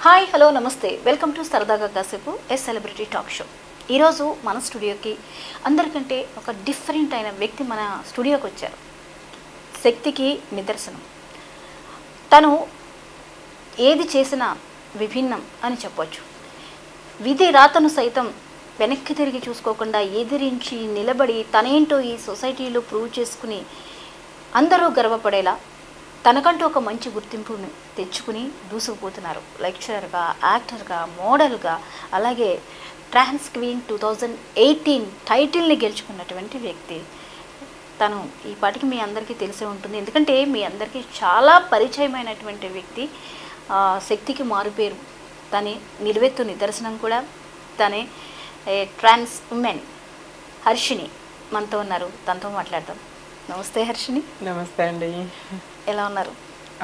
Hi hello నమస్తే welcome to సరదాగా కాసేపు ఏ సెలబ్రిటీ టాక్ షో. ఈరోజు మన స్టూడియోకి అందరికంటే ఒక డిఫరెంట్ అయిన వ్యక్తి మన స్టూడియోకి వచ్చారు. శక్తికి నిదర్శనం. తను ఏది చేసినా విభిన్నం అని చెప్పొచ్చు. విధి రాతను సైతం వెనక్కి తిరిగి చూసుకోకుండా ఎదిరించి నిలబడి తనేంటో ఈ సొసైటీలో ప్రూవ్ చేసుకుని అందరూ గర్వపడేలా తనకంటూ ఒక మంచి గుర్తింపుని తెచ్చుకుని దూసుకుపోతున్నారు. లెక్చరర్గా, యాక్టర్గా, మోడల్గా, అలాగే ట్రాన్స్ క్వీన్ 2018 టైటిల్ని గెలుచుకున్నటువంటి వ్యక్తి. తను ఈ పాటికి మీ అందరికీ తెలిసే ఉంటుంది, ఎందుకంటే మీ అందరికీ చాలా పరిచయమైనటువంటి వ్యక్తి. శక్తికి మారుపేరు, తనే నిలువెత్తు నిదర్శనం కూడా. తనే ట్రాన్స్ ఉమెన్ హర్షిని మనతో ఉన్నారు. తనతో మాట్లాడదాం. నమస్తే హర్షిని. నమస్తే అండి. ఎలా ఉన్నారు?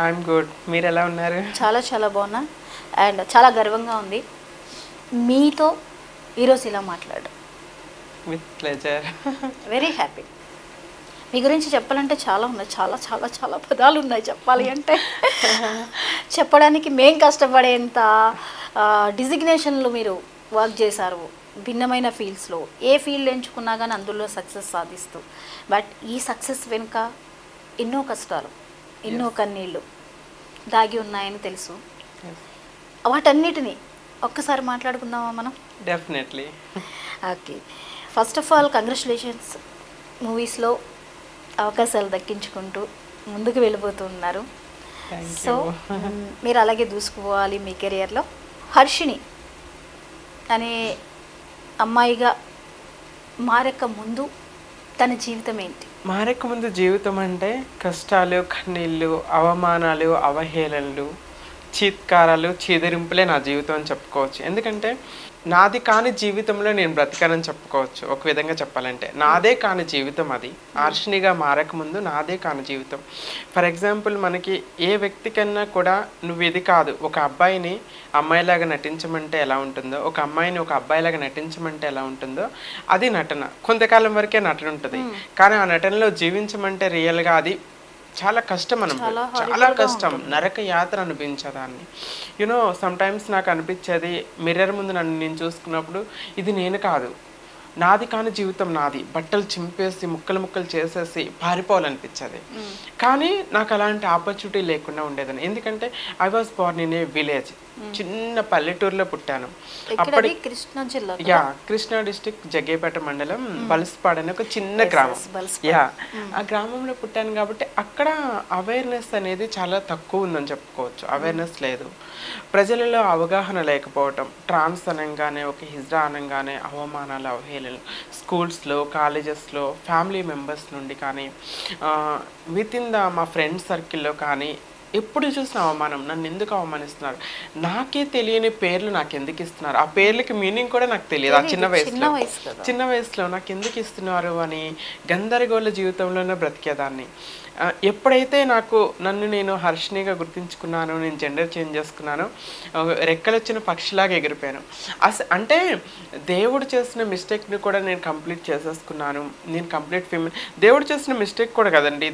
I'm good. మీరు ఎలా ఉన్నారు? చాలా చాలా బాగున్నా అండ్ చాలా గర్వంగా ఉంది మీతో ఈరోజు ఇలా మాట్లాడడం. With pleasure. Very happy. మీ గురించి చెప్పాలంటే చాలా ఉన్నాయి, చాలా చాలా చాలా పదాలు ఉన్నాయి చెప్పాలి అంటే. చెప్పడానికి మేం కష్టపడేంత డిజిగ్నేషన్లు మీరు వర్క్ చేశారు భిన్నమైన ఫీల్డ్స్లో. ఏ ఫీల్డ్ ఎంచుకున్నా కానీ అందులో సక్సెస్ సాధిస్తూ. బట్ ఈ సక్సెస్ వెనుక ఎన్నో కష్టాలు, ఎన్నో కన్నీళ్ళు దాగి ఉన్నాయని తెలుసు. వాటన్నిటిని ఒక్కసారి మాట్లాడుకుందామా మనం? Definitely. Okay, first of all congratulations. మూవీస్లో అవకాశాలు దక్కించుకుంటూ ముందుకు వెళ్ళిపోతున్నారు. సో మీరు అలాగే దూసుకుపోవాలి మీ కెరియర్లో. హర్షిని అనే అమ్మాయిగా మారక ముందు తన జీవితం ఏంటి? మారక ముందు జీవితం అంటే కష్టాలు, కన్నీళ్ళు, అవమానాలు, అవహేళనలు, చీత్కారాలు, చీదరింపులే నా జీవితం అని చెప్పుకోవచ్చు. ఎందుకంటే నాది కాని జీవితంలో నేను బ్రతికానని చెప్పుకోవచ్చు. ఒక విధంగా చెప్పాలంటే నాదే కాని జీవితం అది. హర్షినిగా మారకముందు నాదే కాని జీవితం. ఫర్ ఎగ్జాంపుల్, మనకి ఏ వ్యక్తికన్నా కూడా నువ్వు ఇది కాదు, ఒక అబ్బాయిని అమ్మాయిలాగా నటించమంటే ఎలా ఉంటుందో, ఒక అమ్మాయిని ఒక అబ్బాయిలాగా నటించమంటే ఎలా ఉంటుందో అది నటన. కొంతకాలం వరకే నటన ఉంటుంది, కానీ ఆ నటనలో జీవించమంటే రియల్గా అది చాలా కష్టం. చాలా కష్టం, నరక యాత్ర అనిపించేదాన్ని. యూనో సమ్టైమ్స్ నాకు అనిపించేది, మిర్రర్ ముందు నన్ను నేను చూసుకున్నప్పుడు ఇది నేను కాదు, నాది కాని జీవితం నాది, బట్టలు చింపేసి ముక్కలు ముక్కలు చేసేసి పారిపోవాలనిపించేది. కానీ నాకు అలాంటి ఆపర్చునిటీ లేకుండా ఉండేదని. ఎందుకంటే I was Born in a village, చిన్న పల్లెటూరులో పుట్టాను. అప్పటి కృష్ణా జిల్లా, కృష్ణా డిస్ట్రిక్ట్, జగ్గేపేట మండలం, బల్స్పాడ్ అనే ఒక చిన్న గ్రామం. ఆ గ్రామంలో పుట్టాను కాబట్టి అక్కడ అవేర్నెస్ అనేది చాలా తక్కువ ఉందని చెప్పుకోవచ్చు. అవేర్నెస్ లేదు, ప్రజలలో అవగాహన లేకపోవటం. ట్రాన్స్ అనగానే, ఒక హిజ్రా అనగానే అవమానాలు, అవహేళనలు స్కూల్స్లో, కాలేజెస్లో, ఫ్యామిలీ మెంబర్స్ నుండి కానీ, విత్ ఇన్ మా ఫ్రెండ్ సర్కిల్లో కానీ ఎప్పుడు చూసిన అవమానం. నన్ను ఎందుకు అవమానిస్తున్నారు, నాకే తెలియని పేర్లు నాకు ఎందుకు ఇస్తున్నారు, ఆ పేర్లకి మీనింగ్ కూడా నాకు తెలియదు. ఆ చిన్న వయసులో నాకు ఎందుకు ఇస్తున్నారు అని గందరగోళ జీవితంలోనే బ్రతికేదాన్ని. ఎప్పుడైతే నన్ను నేను హర్షినిగా గుర్తించుకున్నాను, నేను జెండర్ చేంజ్ చేసుకున్నాను, రెక్కలు వచ్చిన పక్షిలాగా ఎగిరిపోయాను. అంటే దేవుడు చేసిన మిస్టేక్ని కూడా నేను కంప్లీట్ చేసేసుకున్నాను. నేను కంప్లీట్ ఫీమేల్. దేవుడు చేసిన మిస్టేక్ కూడా కదండి,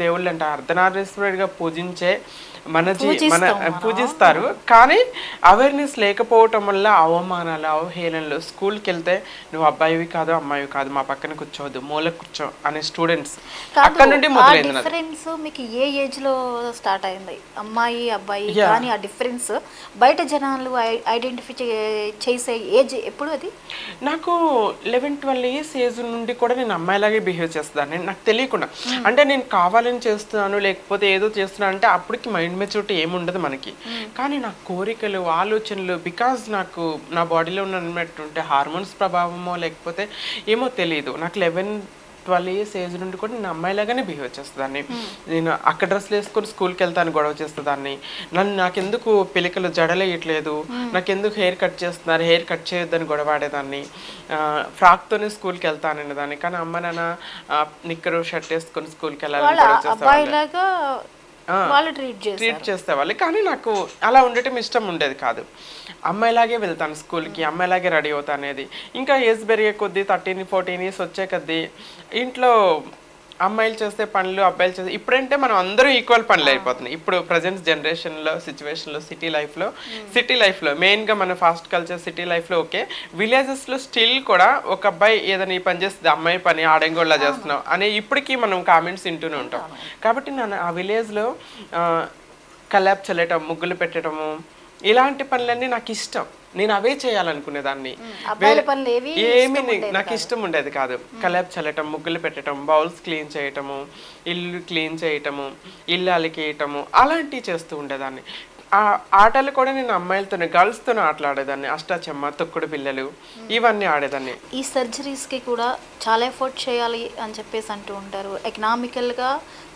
దేవుళ్ళు అంటే అర్ధనారీశ్వరుడిగా పూజించే పూజిస్తారు, కానీ అవేర్నెస్ లేకపోవటం వల్ల అవమానాలు, అవహేళనలు. స్కూల్కి వెళ్తే నువ్వు అబ్బాయివి కాదు, అమ్మాయివి కాదు, మా పక్కన కూర్చోవద్దు, మూల కూర్చో అనే స్టూడెంట్స్. అక్కడ నుండి మొదలైంది. డిఫరెన్స్ మీకు ఏ ఏజ్ లో స్టార్ట్ అయింది, అమ్మాయి అబ్బాయి? కానీ ఆ డిఫరెన్స్ బయట జనాలు ఐడెంటిఫై చేసే ఏజ్ ఎప్పుడు? అది నాకు 11-12 ఇయర్స్ ఏజ్ నుండి కూడా నేను అమ్మాయిలాగే బిహేవ్ చేస్తాను, నాకు తెలియకుండా. అంటే నేను కావాలని చేస్తున్నాను, లేకపోతే ఏదో చేస్తున్నాను అంటే అప్పటికి మైండ్ మెచ్యూరిటీ ఏముండదు మనకి. కానీ నా కోరికలు, ఆలోచనలు, బికాజ్ నాకు నా బాడీలో ఉన్నటువంటి హార్మోన్స్ ప్రభావమో లేకపోతే ఏమో తెలియదు, నాకు 11-12 ఇయర్స్ ఏజ్ నుండి కూడా నేను అమ్మాయిలాగానే బిహేవ్ చేసేదాన్ని. నేను అక్కడ డ్రెస్లు వేసుకొని స్కూల్కి వెళ్తాను, గొడవ చేసేదాన్ని. నాకెందుకు పిలికలు జడలేయట్లేదు, నాకెందుకు హెయిర్ కట్ చేస్తున్నారు, హెయిర్ కట్ చేయొద్దని గొడవాడేదాన్ని. ఫ్రాక్తోనే స్కూల్కి వెళ్తాను అనేదాన్ని. కానీ అమ్మ నాన్న నిక్కరు షర్ట్ వేసుకొని స్కూల్కి వెళ్ళాలని గొడవ చేసేవాళ్ళు, ట్రీట్ చేసేవాళ్ళు. కానీ నాకు అలా ఉండటం ఇష్టం ఉండేది కాదు. అమ్మాయిలాగే వెళ్తాను స్కూల్కి, అమ్మాయిలాగే రెడీ అవుతా అనేది. ఇంకా ఏజ్ పెరిగే కొద్దీ 13-14 ఇయర్స్ వచ్చే కొద్దీ ఇంట్లో అమ్మాయిలు చేసే పనులు అబ్బాయిలు చేసే ఇప్పుడంటే మనం అందరూ ఈక్వల్ పనులు అయిపోతున్నాయి ఇప్పుడు ప్రజెంట్ జనరేషన్లో సిచ్యువేషన్లో సిటీ లైఫ్లో మెయిన్గా మన ఫాస్ట్ కల్చర్ సిటీ లైఫ్లో ఓకే విలేజెస్లో స్టిల్ కూడా ఒక అబ్బాయి ఏదైనా ఈ పని చేస్తుంది అమ్మాయి పని ఆడంగోళ్ళ చేస్తున్నాం అనే ఇప్పటికీ మనం కామెంట్స్ వింటూనే ఉంటాం కాబట్టి నేను ఆ విలేజ్లో కల్లాప్ చల్లటం ముగ్గులు పెట్టడము ఇలాంటి పనులన్నీ నాకు ఇష్టం నేను అవే చేయాలనుకునేదాన్ని ఏమీ నాకు ఇష్టం ఉండేది కాదు కల్లాప్ చల్లటం ముగ్గులు పెట్టడం బౌల్స్ క్లీన్ చేయటము ఇల్లు క్లీన్ చేయటము ఇల్లు అలికేయటము అలాంటివి చేస్తూ ఉండేదాన్ని ఆ ఆటలు కూడా నేను అమ్మాయిలతోనే గర్ల్స్తోనే ఆటలాడేదాన్ని అష్టాచెమ్మ తొక్కుడు పిల్లలు ఇవన్నీ ఆడేదాన్ని ఈ సర్జరీస్కి కూడా చాలా ఎఫర్ట్ చేయాలి అని చెప్పేసి అంటూ ఉంటారు ఎకనామికల్గా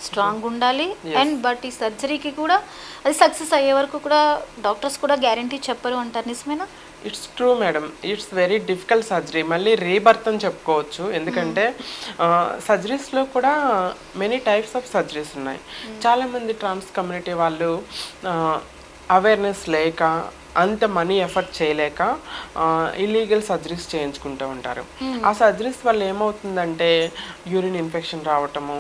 స్ట్రాంగ్ ఉండాలి అండ్ బట్ ఈ సర్జరీకి కూడా అది సక్సెస్ అయ్యే వరకు కూడా డాక్టర్స్ కూడా గ్యారంటీ చెప్పరు అంటారు నిజమేనా it's true madam it's very difficult surgery మళ్ళీ రీబర్త్ అని చెప్పుకోవచ్చు ఎందుకంటే సర్జరీస్లో కూడా మెనీ టైప్స్ ఆఫ్ సర్జరీస్ ఉన్నాయి చాలామంది ట్రాన్స్ కమ్యూనిటీ వాళ్ళు అవేర్నెస్ లేక అంత మనీ ఎఫర్ట్ చేయలేక ఇల్లీగల్ సర్జరీస్ చేయించుకుంటూ ఉంటారు ఆ సర్జరీస్ వల్ల ఏమవుతుందంటే యూరిన్ ఇన్ఫెక్షన్ రావటము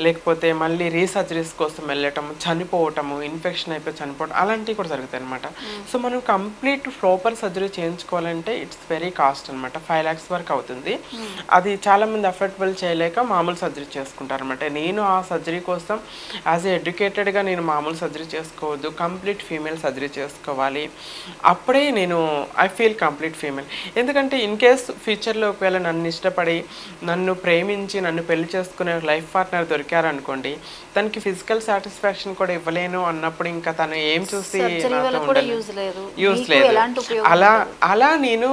లేకపోతే మళ్ళీ రీసర్జరీస్ కోసం వెళ్ళటము చనిపోవటము ఇన్ఫెక్షన్ అయిపోయి చనిపోవటం అలాంటివి కూడా జరుగుతాయి అనమాట సో మనం కంప్లీట్ ప్రాపర్ సర్జరీ చేయించుకోవాలంటే ఇట్స్ వెరీ కాస్ట్ అనమాట 5 lakhs వరకు అవుతుంది అది చాలామంది అఫోర్డబుల్ చేయలేక మామూలు సర్జరీ చేసుకుంటారు అనమాట నేను ఆ సర్జరీ కోసం యాజ్ ఎడ్యుకేటెడ్గా నేను మామూలు సర్జరీ చేసుకోవద్దు కంప్లీట్ ఫీమేల్ సర్జరీ చేసుకోవాలి అప్పుడే నేను ఐ ఫీల్ కంప్లీట్ ఫీమేల్ ఎందుకంటే ఇన్ కేస్ ఫ్యూచర్లో ఒకవేళ నన్ను ఇష్టపడి నన్ను ప్రేమించి నన్ను పెళ్లి చేసుకునే లైఫ్ పార్ట్నర్ దొరికారనుకోండి తనకి ఫిజికల్ సాటిస్ఫాక్షన్ కూడా ఇవ్వలేను అన్నప్పుడు ఇంకా తను ఏం చూసి యూజ్ లేదు అలా నేను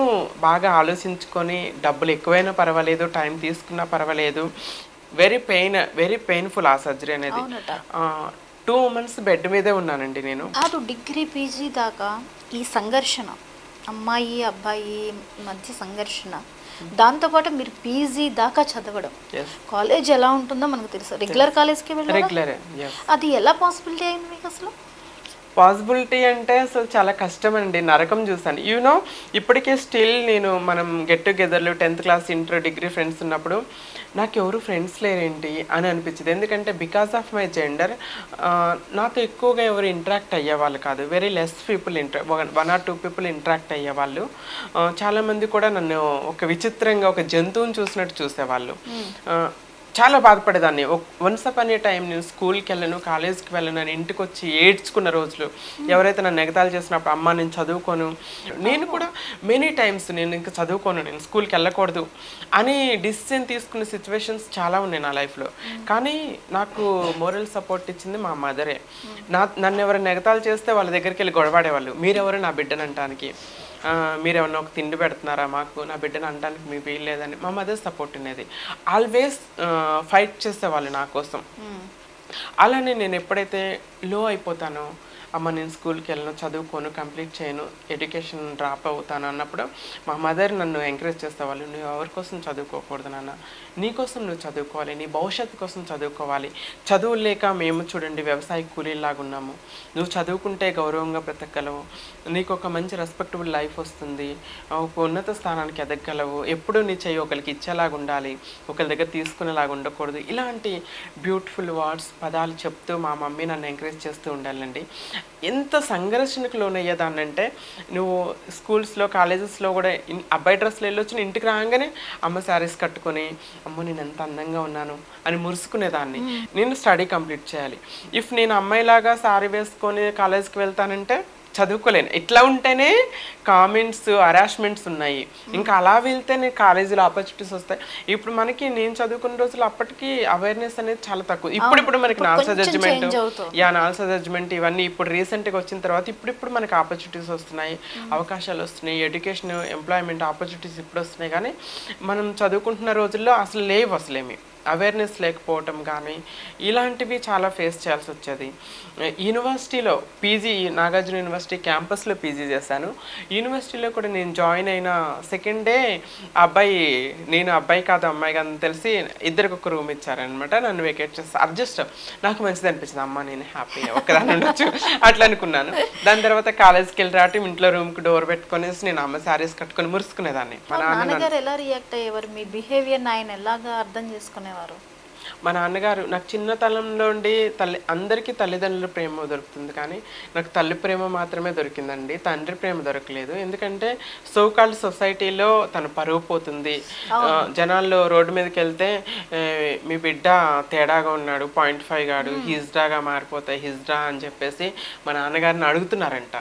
బాగా ఆలోచించుకొని డబ్బులు ఎక్కువైనా పర్వాలేదు టైం తీసుకున్నా పర్వాలేదు వెరీ పెయిన్ఫుల్ ఆ సర్జరీ అనేది 2 months బెడ్ మీదే ఉన్నానండి నేను డిగ్రీ పీజీ దాకా ఈ సంఘర్షణ అమ్మాయి అబ్బాయి మధ్య సంఘర్షణ దాంతోపాటు మీరు పీజీ దాకా చదవడం కాలేజ్ ఎలా ఉంటుందో మనకు తెలుసు రెగ్యులర్ కాలేజ్కి వెళ్ళారు అది ఎలా పాసిబిలిటీ అయింది మీకు అసలు పాసిబిలిటీ అంటే అసలు చాలా కష్టం అండి నరకం చూసాను యూనో ఇప్పటికే స్టిల్ నేను మనం గెట్ టుగెదర్లు 10th class inter degree friends ఉన్నప్పుడు నాకు ఎవరు ఫ్రెండ్స్ లేరేంటి అని అనిపించింది ఎందుకంటే బికాస్ ఆఫ్ మై జెండర్ నాతో ఎక్కువగా ఎవరు ఇంటరాక్ట్ అయ్యేవాళ్ళు కాదు very less people 1 or 2 people interact అయ్యేవాళ్ళు చాలామంది కూడా నన్ను ఒక విచిత్రంగా ఒక జంతువుని చూసినట్టు చూసేవాళ్ళు చాలా బాధపడేదాన్ని వన్స్ అపాన్ ఏ టైం నేను స్కూల్కి వెళ్ళను కాలేజ్కి వెళ్ళను నేను ఇంటికి వచ్చి ఏడ్చుకున్న రోజులు ఎవరైతే నన్ను ఎగతాళి చేసినప్పుడు అమ్మ నేను చదువుకోను నేను కూడా మెనీ టైమ్స్ నేను ఇంకా చదువుకోను నేను స్కూల్కి వెళ్ళకూడదు అని డిసిజన్ తీసుకునే సిచ్యువేషన్స్ చాలా ఉన్నాయి నా లైఫ్లో కానీ నాకు మోరల్ సపోర్ట్ ఇచ్చింది మా మదరే నన్ను ఎవరైనా ఎగతాళి చేస్తే వాళ్ళ దగ్గరికి వెళ్ళి గొడవాడేవాళ్ళు మీరెవరు నా బిడ్డను అంటానికి మీరేమన్నా ఒక తిండి పెడుతున్నారా మాకు నా బిడ్డను అనడానికి మీకు వీలు లేదని మా మదర్ సపోర్ట్ ఉండేది ఆల్వేస్ ఫైట్ చేసేవాళ్ళు నా కోసం అలానే నేను ఎప్పుడైతే లో అయిపోతానో అమ్మ నేను స్కూల్కి వెళ్ళను చదువుకోను కంప్లీట్ చేయను ఎడ్యుకేషన్ డ్రాప్ అవుతాను అన్నప్పుడు మా మదర్ నన్ను ఎంకరేజ్ చేసేవాళ్ళు నువ్వు ఎవరి కోసం చదువుకోకూడదు నాన్న నీ కోసం నువ్వు చదువుకోవాలి నీ భవిష్యత్తు కోసం చదువుకోవాలి చదువులు లేక మేము చూడండి వ్యవసాయ కూలీలాగా ఉన్నాము నువ్వు చదువుకుంటే గౌరవంగా బ్రతకగలవు నీకు ఒక మంచి రెస్పెక్టబుల్ లైఫ్ వస్తుంది ఒక ఉన్నత స్థానానికి ఎదగగలవు ఎప్పుడు నీ చెయ్యి ఒకరికి ఇచ్చేలాగా ఉండాలి ఒకరి దగ్గర తీసుకునేలాగా ఉండకూడదు ఇలాంటి బ్యూటిఫుల్ వర్డ్స్ పదాలు చెప్తూ మా మమ్మీ నన్ను ఎంకరేజ్ చేస్తూ ఉండాలండి ఎంత సంఘర్షణకు లోనయ్యేదాన్నంటే నువ్వు స్కూల్స్లో కాలేజెస్లో కూడా అబ్బాయి డ్రెస్లో వెళ్ళొచ్చి ఇంటికి రాగానే అమ్మ శారీస్ కట్టుకొని అమ్మో నేను ఎంత అందంగా ఉన్నాను అని మురుసుకునేదాన్ని నేను స్టడీ కంప్లీట్ చేయాలి ఇఫ్ నేను అమ్మాయిలాగా శారీ వేసుకొని కాలేజ్కి వెళ్తానంటే చదువుకోలేను ఇట్లా ఉంటేనే కామెంట్స్ హరాస్మెంట్స్ ఉన్నాయి ఇంకా అలా వెళ్తే నేను కాలేజీలో ఆపర్చునిటీస్ వస్తాయి ఇప్పుడు మనకి నేను చదువుకున్న రోజులు అప్పటికి అవేర్నెస్ అనేది చాలా తక్కువ ఇప్పుడు మనకి నాల్సా జడ్జిమెంట్ ఇవన్నీ ఇప్పుడు రీసెంట్గా వచ్చిన తర్వాత ఇప్పుడు మనకి ఆపర్చునిటీస్ వస్తున్నాయి అవకాశాలు వస్తున్నాయి ఎడ్యుకేషన్ ఎంప్లాయ్మెంట్ ఆపర్చునిటీస్ ఇప్పుడు వస్తున్నాయి కానీ మనం చదువుకుంటున్న రోజుల్లో అసలు లేవు అసలేమి అవేర్నెస్ లేకపోవటం కానీ ఇలాంటివి చాలా ఫేస్ చేయాల్సి వచ్చేది యూనివర్సిటీలో పీజీ నాగార్జున యూనివర్సిటీ క్యాంపస్లో పీజీ చేశాను యూనివర్సిటీలో కూడా నేను జాయిన్ అయిన సెకండ్ డే నేను అబ్బాయి కాదు అమ్మాయి కాదని తెలిసి ఇద్దరికి ఒక రూమ్ ఇచ్చారనమాట నన్ను వెకేట్ చేస్తాను అడ్జస్ట్ నాకు మంచిది అనిపించింది అమ్మ నేను హ్యాపీ ఒకదాన్ని ఉండొచ్చు అట్లా అనుకున్నాను దాని తర్వాత కాలేజ్కి వెళ్ళి రావటం ఇంట్లో రూమ్కి డోర్ పెట్టుకునేసి నేను అమ్మ శారీస్ కట్టుకొని మురుసుకునేదాన్ని మా నాన్నగారు ఎలా రియాక్ట్ అయ్యేవారు మీ బిహేవియర్ ఆయన ఎలాగా అర్థం చేసుకునేవారు మా నాన్నగారు నాకు చిన్నతనంలో ఉండి అందరికీ తల్లిదండ్రుల ప్రేమ దొరుకుతుంది, కానీ నాకు తల్లి ప్రేమ మాత్రమే దొరికిందండి. తండ్రి ప్రేమ దొరకలేదు. ఎందుకంటే సోకాల్డ్ సొసైటీలో తన పరువు పోతుంది. జనాల్లో రోడ్డు మీదకి వెళ్తే మీ బిడ్డ తేడాగా ఉన్నాడు, 0.5 గాడు, హిజ్డాగా మారిపోతాయి, హిజ్డా అని చెప్పేసి మా నాన్నగారిని అడుగుతున్నారంట.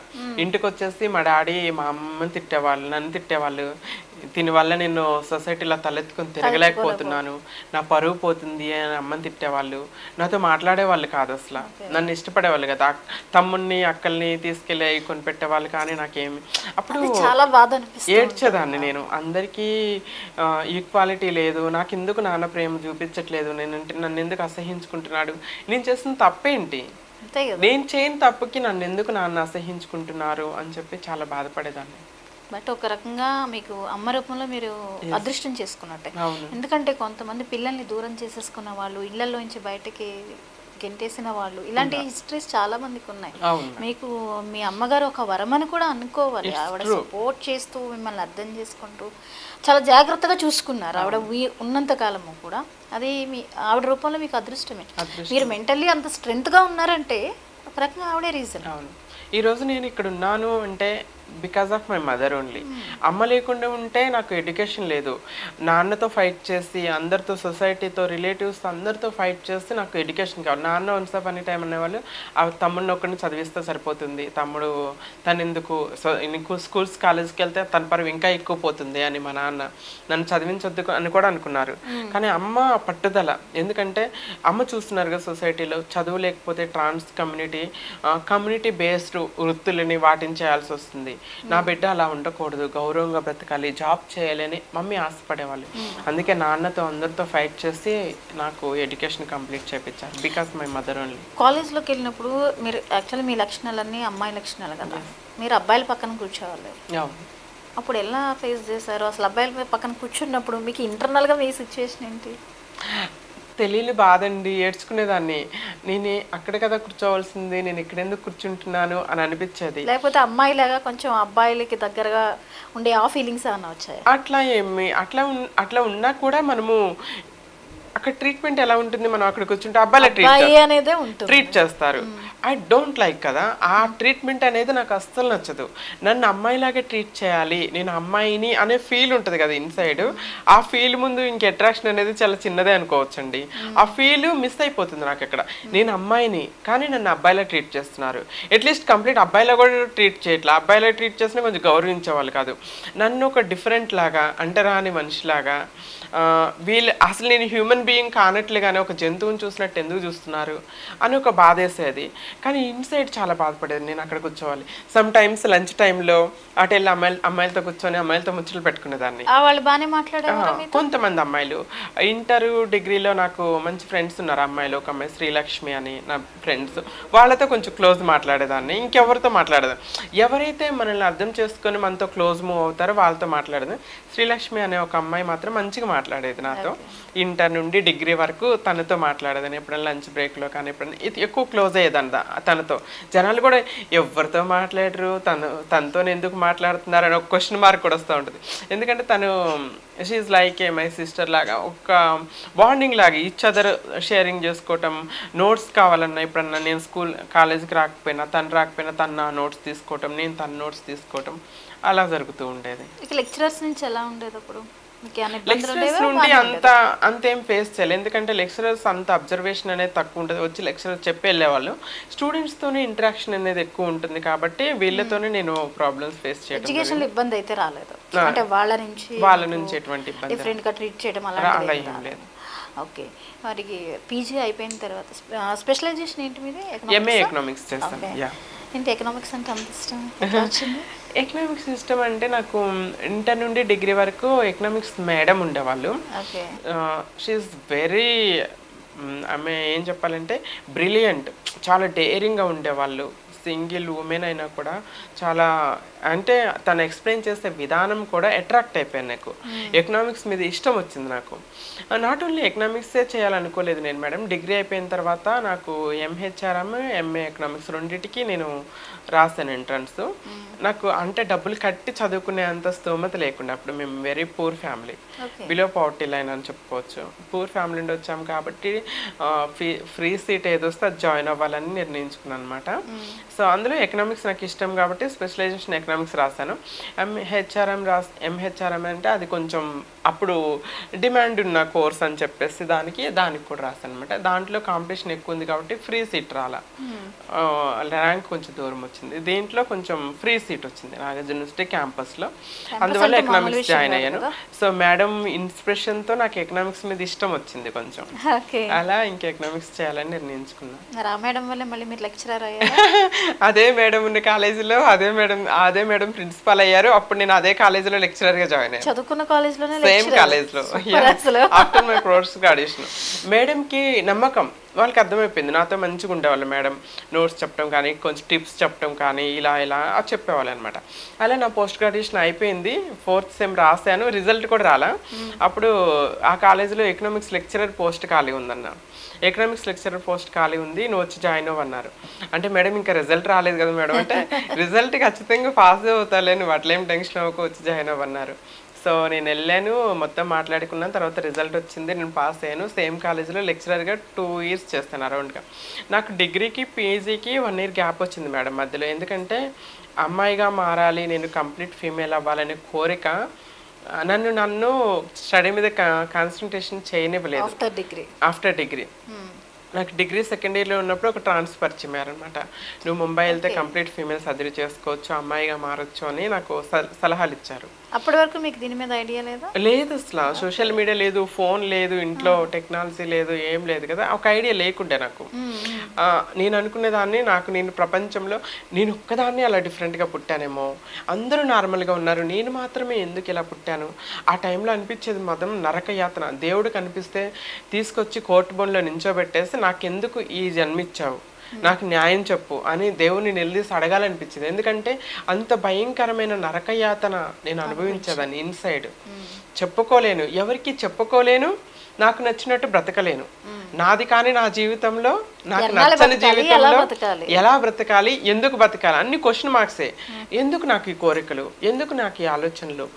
ఇంటికి వచ్చేసి మా డాడీ మా అమ్మని తిట్టేవాళ్ళు, నన్ను తిట్టేవాళ్ళు. దీనివల్ల నేను సొసైటీలో తలెత్తుకొని తిరగలేకపోతున్నాను, నా పరువు పోతుంది అని అమ్మని తిట్టేవాళ్ళు. నాతో మాట్లాడేవాళ్ళు కాదు అసలు, నన్ను ఇష్టపడేవాళ్ళు కదా. తమ్ముడిని అక్కల్ని తీసుకెళ్ళి కొనిపెట్టేవాళ్ళు, కానీ నాకేమి అప్పుడు చాలా బాధ అనిపిస్తుంది. ఏడ్చేదాన్ని నేను. అందరికీ ఈక్వాలిటీ లేదు, నాకు ఎందుకు నాన్న ప్రేమ చూపించట్లేదు, నన్ను ఎందుకు అసహించుకుంటున్నాడు, నేను చేసిన తప్పేంటి, నేను చేయని తప్పుకి నన్ను ఎందుకు నాన్న అసహించుకుంటున్నారు అని చెప్పి చాలా బాధపడేదాన్ని. బట్ ఒక రకంగా మీకు అమ్మ రూపంలో మీరు అదృష్టం చేసుకున్నట్టే. ఎందుకంటే కొంతమంది పిల్లల్ని దూరం చేసేసుకున్న వాళ్ళు, ఇళ్లలోంచి బయటకి గెంటేసిన వాళ్ళు, ఇలాంటి హిస్టరీస్ చాలా మందికి ఉన్నాయి. మీకు మీ అమ్మగారు ఒక వరమని కూడా అనుకోవాలి. ఆవిడ సపోర్ట్ చేస్తూ మిమ్మల్ని అర్థం చేసుకుంటూ చాలా జాగ్రత్తగా చూసుకున్నారు ఆవిడ ఉన్నంత కాలము కూడా. అది మీ ఆవిడ రూపంలో మీకు అదృష్టమే. మీరు మెంటల్లీ అంత స్ట్రెంగ్త్గా ఉన్నారంటే ఒక రకంగా ఆవిడే రీజన్. ఈరోజు నేను ఇక్కడ ఉన్నాను అంటే because of my mother only. అమ్మ లేకుండా ఉంటే నాకు ఎడ్యుకేషన్ లేదు. నాన్నతో ఫైట్ చేసి, అందరితో, సొసైటీతో, రిలేటివ్స్ అందరితో ఫైట్ చేస్తే నాకు ఎడ్యుకేషన్ కావాలి. నాన్న వన్స్ అప్ అనే టైం అనేవాళ్ళు ఆ తమ్ముడిని ఒక్కడిని చదివిస్తే సరిపోతుంది, తమ్ముడు తను ఎందుకు స్కూల్స్ కాలేజ్కి వెళ్తే తన పరువు ఇంకా ఎక్కువ పోతుంది అని మా నాన్న నన్ను చదివించొద్దు అని కూడా అనుకున్నారు. కానీ అమ్మ పట్టుదల, ఎందుకంటే అమ్మ చూస్తున్నారు కదా సొసైటీలో చదువు లేకపోతే ట్రాన్స్ కమ్యూనిటీ బేస్డ్ వృత్తులని వాటిని చేయాల్సి వస్తుంది. నా బిడ్డ అలా ఉండకూడదు, గౌరవంగా బ్రతకాలి, జాబ్ చేయాలని మమ్మీ ఆశపడేవాళ్ళు. అందుకే నాన్నతో అందరితో ఫైట్ చేసి నాకు ఎడ్యుకేషన్ కంప్లీట్ చేయించారు బికాస్ మై మదర్ ఓన్లీ. కాలేజ్లోకి వెళ్ళినప్పుడు మీరు యాక్చువల్లీ మీ లక్షణాలన్నీ అమ్మాయి లక్షణాలు కదా, మీరు అబ్బాయిల పక్కన కూర్చోవాలి. అప్పుడు ఎలా ఫేస్ చేశారు అసలు? అబ్బాయిల పక్కన కూర్చున్నప్పుడు మీకు ఇంటర్నల్గా మీ సిచ్యువేషన్ ఏంటి? తెలియని బాధండి, ఏడ్చుకునేదాన్ని. నేను అక్కడ కదా కూర్చోవలసింది, నేను ఇక్కడ ఎందుకు కూర్చుంటున్నాను అని అనిపించేది. లేకపోతే అమ్మాయిలాగా కొంచెం అబ్బాయిలకి దగ్గరగా ఉండే ఆ ఫీలింగ్స్ ఏమన్నా వచ్చాయి? అట్లా ఉన్నా కూడా మనము అక్కడ ట్రీట్మెంట్ ఎలా ఉంటుంది, మనం అక్కడ కూర్చుంటే అబ్బాయిల ట్రీట్ చేస్తారు. ఐ డోంట్ లైక్ కదా, ఆ ట్రీట్మెంట్ అనేది నాకు అస్సలు నచ్చదు. నన్ను అమ్మాయిలాగే ట్రీట్ చేయాలి, నేను అమ్మాయిని అనే ఫీల్ ఉంటుంది కదా ఇన్సైడ్. ఆ ఫీల్ ముందు ఇంక అట్రాక్షన్ అనేది చాలా చిన్నదే అనుకోవచ్చండి. ఆ ఫీల్ మిస్ అయిపోతుంది నాకు అక్కడ. నేను అమ్మాయిని కానీ నన్ను అబ్బాయిలా ట్రీట్ చేస్తున్నారు. అట్లీస్ట్ కంప్లీట్ అబ్బాయిలా కూడా ట్రీట్ చేయట్లా. అబ్బాయిలా ట్రీట్ చేసినా కొంచెం గౌరవించేవాళ్ళు కాదు. నన్ను ఒక డిఫరెంట్ లాగా, అంటరాని మనిషిలాగా, వీళ్ళు అసలు నేను హ్యూమన్ బీయింగ్ కానట్లుగానే ఒక జంతువుని చూసినట్టు ఎందుకు చూస్తున్నారు అని ఒక బాధేసేది. కానీ ఇన్సైడ్ చాలా బాధపడేది. నేను అక్కడ కూర్చోవాలి. సమ్ టైమ్స్ లంచ్ టైంలో అటు వెళ్ళి అమ్మాయిలతో కూర్చొని అమ్మాయిలతో ముచ్చట్లు పెట్టుకునేదాన్ని. వాళ్ళు బాగానే మాట్లాడేవారు. కొంతమంది అమ్మాయిలు ఇంటర్ డిగ్రీలో నాకు మంచి ఫ్రెండ్స్ ఉన్నారు అమ్మాయిలు. ఒక అమ్మాయి శ్రీలక్ష్మి అని నా ఫ్రెండ్స్, వాళ్ళతో కొంచెం క్లోజ్ మాట్లాడేదాన్ని. ఇంకెవరితో మాట్లాడేదాన్ని, ఎవరైతే మనల్ని అర్థం చేసుకొని మనతో క్లోజ్ మూవ్ అవుతారో వాళ్ళతో మాట్లాడేది. శ్రీలక్ష్మి అనే ఒక అమ్మాయి మాత్రం మంచిగా మాట్లాడేది నాతో. ఇంటర్ నుండి డిగ్రీ వరకు తనతో మాట్లాడేదని. ఎప్పుడైనా లంచ్ బ్రేక్లో కానీ ఎప్పుడైనా ఎక్కువ క్లోజ్ అయ్యేదంట తనతో. జనాలు కూడా ఎవరితో మాట్లాడరు, తనతో ఎందుకు మాట్లాడుతున్నారు అని ఒక క్వశ్చన్ మార్క్ కూడా వస్తూ ఉంటుంది. ఎందుకంటే తను she like a my sister లాగా, ఒక బాండింగ్ లాగా, ఈచ్ అదర్ షేరింగ్ చేసుకోవటం. నోట్స్ కావాలన్నా ఎప్పుడన్నా నేను కాలేజీకి రాకపోయినా, తను రాకపోయినా తను నా నోట్స్ తీసుకోవటం, నేను తన నోట్స్ తీసుకోవటం, అలా జరుగుతూ ఉండేది. లెక్చరర్స్ నుంచి ఎలా ఉండేది అప్పుడు? లెక్చరర్స్ నుండి అంతేం ఫేస్ చేయాలి, ఎందుకంటే లెక్చరర్స్ అంత అబ్జర్వేషన్ అనేది తక్కువ ఉంటుంది. వచ్చి లెక్చరర్ చెప్పి వెళ్ళేవాళ్ళు. స్టూడెంట్స్తోనే ఇంటరాక్షన్ అనేది ఎక్కువ ఉంటుంది కాబట్టి వీళ్ళతోనే నేను ప్రాబ్లమ్స్ ఫేస్ చేయడం. ఎడ్యుకేషన్ ఇబ్బంది అయితే రాలేదు అంటే వాళ్ళ నుంచి ఎటువంటి ఇబ్బంది, డిఫరెంట్ గా ట్రీట్ చేయడం అలా ఏం లేదు. ఓకే, మరి పీజీ అయిపోయిన తర్వాత స్పెషలైజేషన్ ఏంటి మీది? ఎంఏ ఎకనామిక్స్ చేస్తాను. ఏంటి ఎకనామిక్స్ అంటే అంత ఇష్టం? ఎకనామిక్స్ సిస్టమ్ అంటే నాకు ఇంటర్ నుండి డిగ్రీ వరకు ఎకనామిక్స్ మేడం ఉండేవాళ్ళు. షీఈస్ వెరీ, ఆమె ఏం చెప్పాలంటే బ్రిలియంట్, చాలా డేరింగ్గా ఉండేవాళ్ళు. సింగిల్ ఉమెన్ అయినా కూడా చాలా అంటే తను ఎక్స్ప్లెయిన్ చేసే విధానం కూడా అట్రాక్ట్ అయిపోయాను నాకు. ఎకనామిక్స్ మీద ఇష్టం వచ్చింది నాకు. నాట్ ఓన్లీ ఎకనామిక్సే చేయాలనుకోలేదు నేను మేడం. డిగ్రీ అయిపోయిన తర్వాత నాకు ఎంహెచ్ఆర్ఎం, ఎంఏ ఎకనామిక్స్ రెండింటికి నేను రాశాను ఎంట్రన్స్. నాకు అంటే డబ్బులు కట్టి చదువుకునే అంత స్తోమత లేకుండా, అప్పుడు మేము very poor family, below poverty line అని చెప్పుకోవచ్చు. పూర్ ఫ్యామిలీ నుండి వచ్చాము కాబట్టి ఫ్రీ సీట్ ఏది వస్తే అది జాయిన్ అవ్వాలని నిర్ణయించుకున్నాను అనమాట. సో అందులో ఎకనామిక్స్ నాకు ఇష్టం కాబట్టి స్పెషలైజేషన్ ఎకనామిక్స్ రాశాను. ఎంహెచ్ఆర్ఎం అంటే అది కొంచెం అప్పుడు డిమాండ్ ఉన్న కోర్స్ అని చెప్పేసి దానికి కూడా రాశాను అనమాట. దాంట్లో కాంపిటీషన్ ఎక్కువ ఉంది కాబట్టి ఫ్రీ సీట్ రాలా, ర్యాంక్ కొంచెం దూరం వచ్చింది. దీంట్లో కొంచెం ఫ్రీ సీట్ వచ్చింది నాగార్జున యూనివర్సిటీ క్యాంపస్లో, అందువల్ల ఎకనామిక్స్ జాయిన్ అయ్యాను. సో మేడం ఇన్స్పిరేషన్తో నాకు ఎకనామిక్స్ మీద ఇష్టం వచ్చింది కొంచెం, అలా ఇంకా ఎకనామిక్స్ చేయాలని నిర్ణయించుకున్నాను. అదే మేడం ఉన్న కాలేజీలో అదే మేడం ప్రిన్సిపాల్ అయ్యారు. అప్పుడు నేను అదే కాలేజీలో లెక్చరర్ గా జాయిన్ అయ్యాను, చదువుకున్న కాలేజీలోనే, సేమ్ కాలేజ్లో. After my course graduation madam కి నమ్మకం, వాళ్ళకి అర్థమైపోయింది నాతో మంచిగా ఉండేవాళ్ళు మేడం. నోట్స్ చెప్పడం కానీ, కొంచెం టిప్స్ చెప్పడం కానీ, ఇలా చెప్పేవాళ్ళు అనమాట. అలా నా పోస్ట్ గ్రాడ్యుయేషన్ అయిపోయింది, 4th సెమ్ రాశాను, రిజల్ట్ కూడా రాలా. అప్పుడు ఆ కాలేజీలో ఎకనామిక్స్ లెక్చరర్ పోస్ట్ ఖాళీ ఉందన్న. ఎకనామిక్స్ లెక్చరర్ పోస్ట్ ఖాళీ ఉంది, నువ్వు వచ్చి జాయిన్ అవ్వన్నారు. అంటే మేడం ఇంకా రిజల్ట్ రాలేదు కదా మేడం అంటే, రిజల్ట్ ఖచ్చితంగా పాస్ అవుతాలే, నువ్వు అట్లేం టెన్షన్ అవ్వకు, వచ్చి జాయిన్ అవ్వన్నారు. సో నేను వెళ్ళాను, మొత్తం మాట్లాడుకున్నాను. తర్వాత రిజల్ట్ వచ్చింది, నేను పాస్ అయ్యాను. సేమ్ కాలేజీలో లెక్చరర్గా 2 years చేస్తాను అరౌండ్గా. నాకు డిగ్రీకి పీజీకి 1 year గ్యాప్ వచ్చింది మేడం మధ్యలో. ఎందుకంటే అమ్మాయిగా మారాలి, నేను కంప్లీట్ ఫీమేల్ అవ్వాలనే కోరిక నన్ను స్టడీ మీద కాన్సన్ట్రేషన్ చేయనివ్వలేదు. ఆఫ్టర్ డిగ్రీ నాకు డిగ్రీ 2nd yearలో ఉన్నప్పుడు ఒక ట్రాన్స్ఫర్ ఇచ్చారనమాట. నువ్వు ముంబై వెళ్తే కంప్లీట్ ఫీమేల్ సర్జరీ చేసుకోవచ్చు, అమ్మాయిగా మారచ్చు అని నాకు సలహాలు ఇచ్చారు. అప్పటి వరకు మీకు దీని మీద ఐడియా లేదా? లేదు, అసలు సోషల్ మీడియా లేదు, ఫోన్ లేదు, ఇంట్లో టెక్నాలజీ లేదు, ఏం లేదు కదా, ఒక ఐడియా లేకుండే నాకు. నేను అనుకునేదాన్ని, నేను ప్రపంచంలో నేను ఒక్కదాన్ని అలా డిఫరెంట్గా పుట్టానేమో, అందరూ నార్మల్గా ఉన్నారు, నేను మాత్రమే ఎందుకు ఇలా పుట్టాను. ఆ టైంలో అనిపించేది మొత్తం నరక యాతన. దేవుడు కనిపిస్తే తీసుకొచ్చి కోర్టు బోన్లో నించోబెట్టేసి నాకెందుకు ఈ జన్మిచ్చావు, నాకు న్యాయం చెప్పు అని దేవుని నిలదీసి అడగాలనిపించింది. ఎందుకంటే అంత భయంకరమైన నరకయాతన నేను అనుభవించేదాన్ని ఇన్సైడ్. చెప్పుకోలేను, ఎవరికి చెప్పుకోలేను, నాకు నచ్చినట్టు బ్రతకలేను. నాది కానీ నా జీవితంలో, నాకు నచ్చని జీవితంలో ఎలా బ్రతకాలి, ఎందుకు బ్రతకాలి, అన్ని క్వశ్చన్ మార్క్సే. ఎందుకు నాకు ఈ కోరికలు, ఎందుకు నాకు ఈ ఆలోచనలు,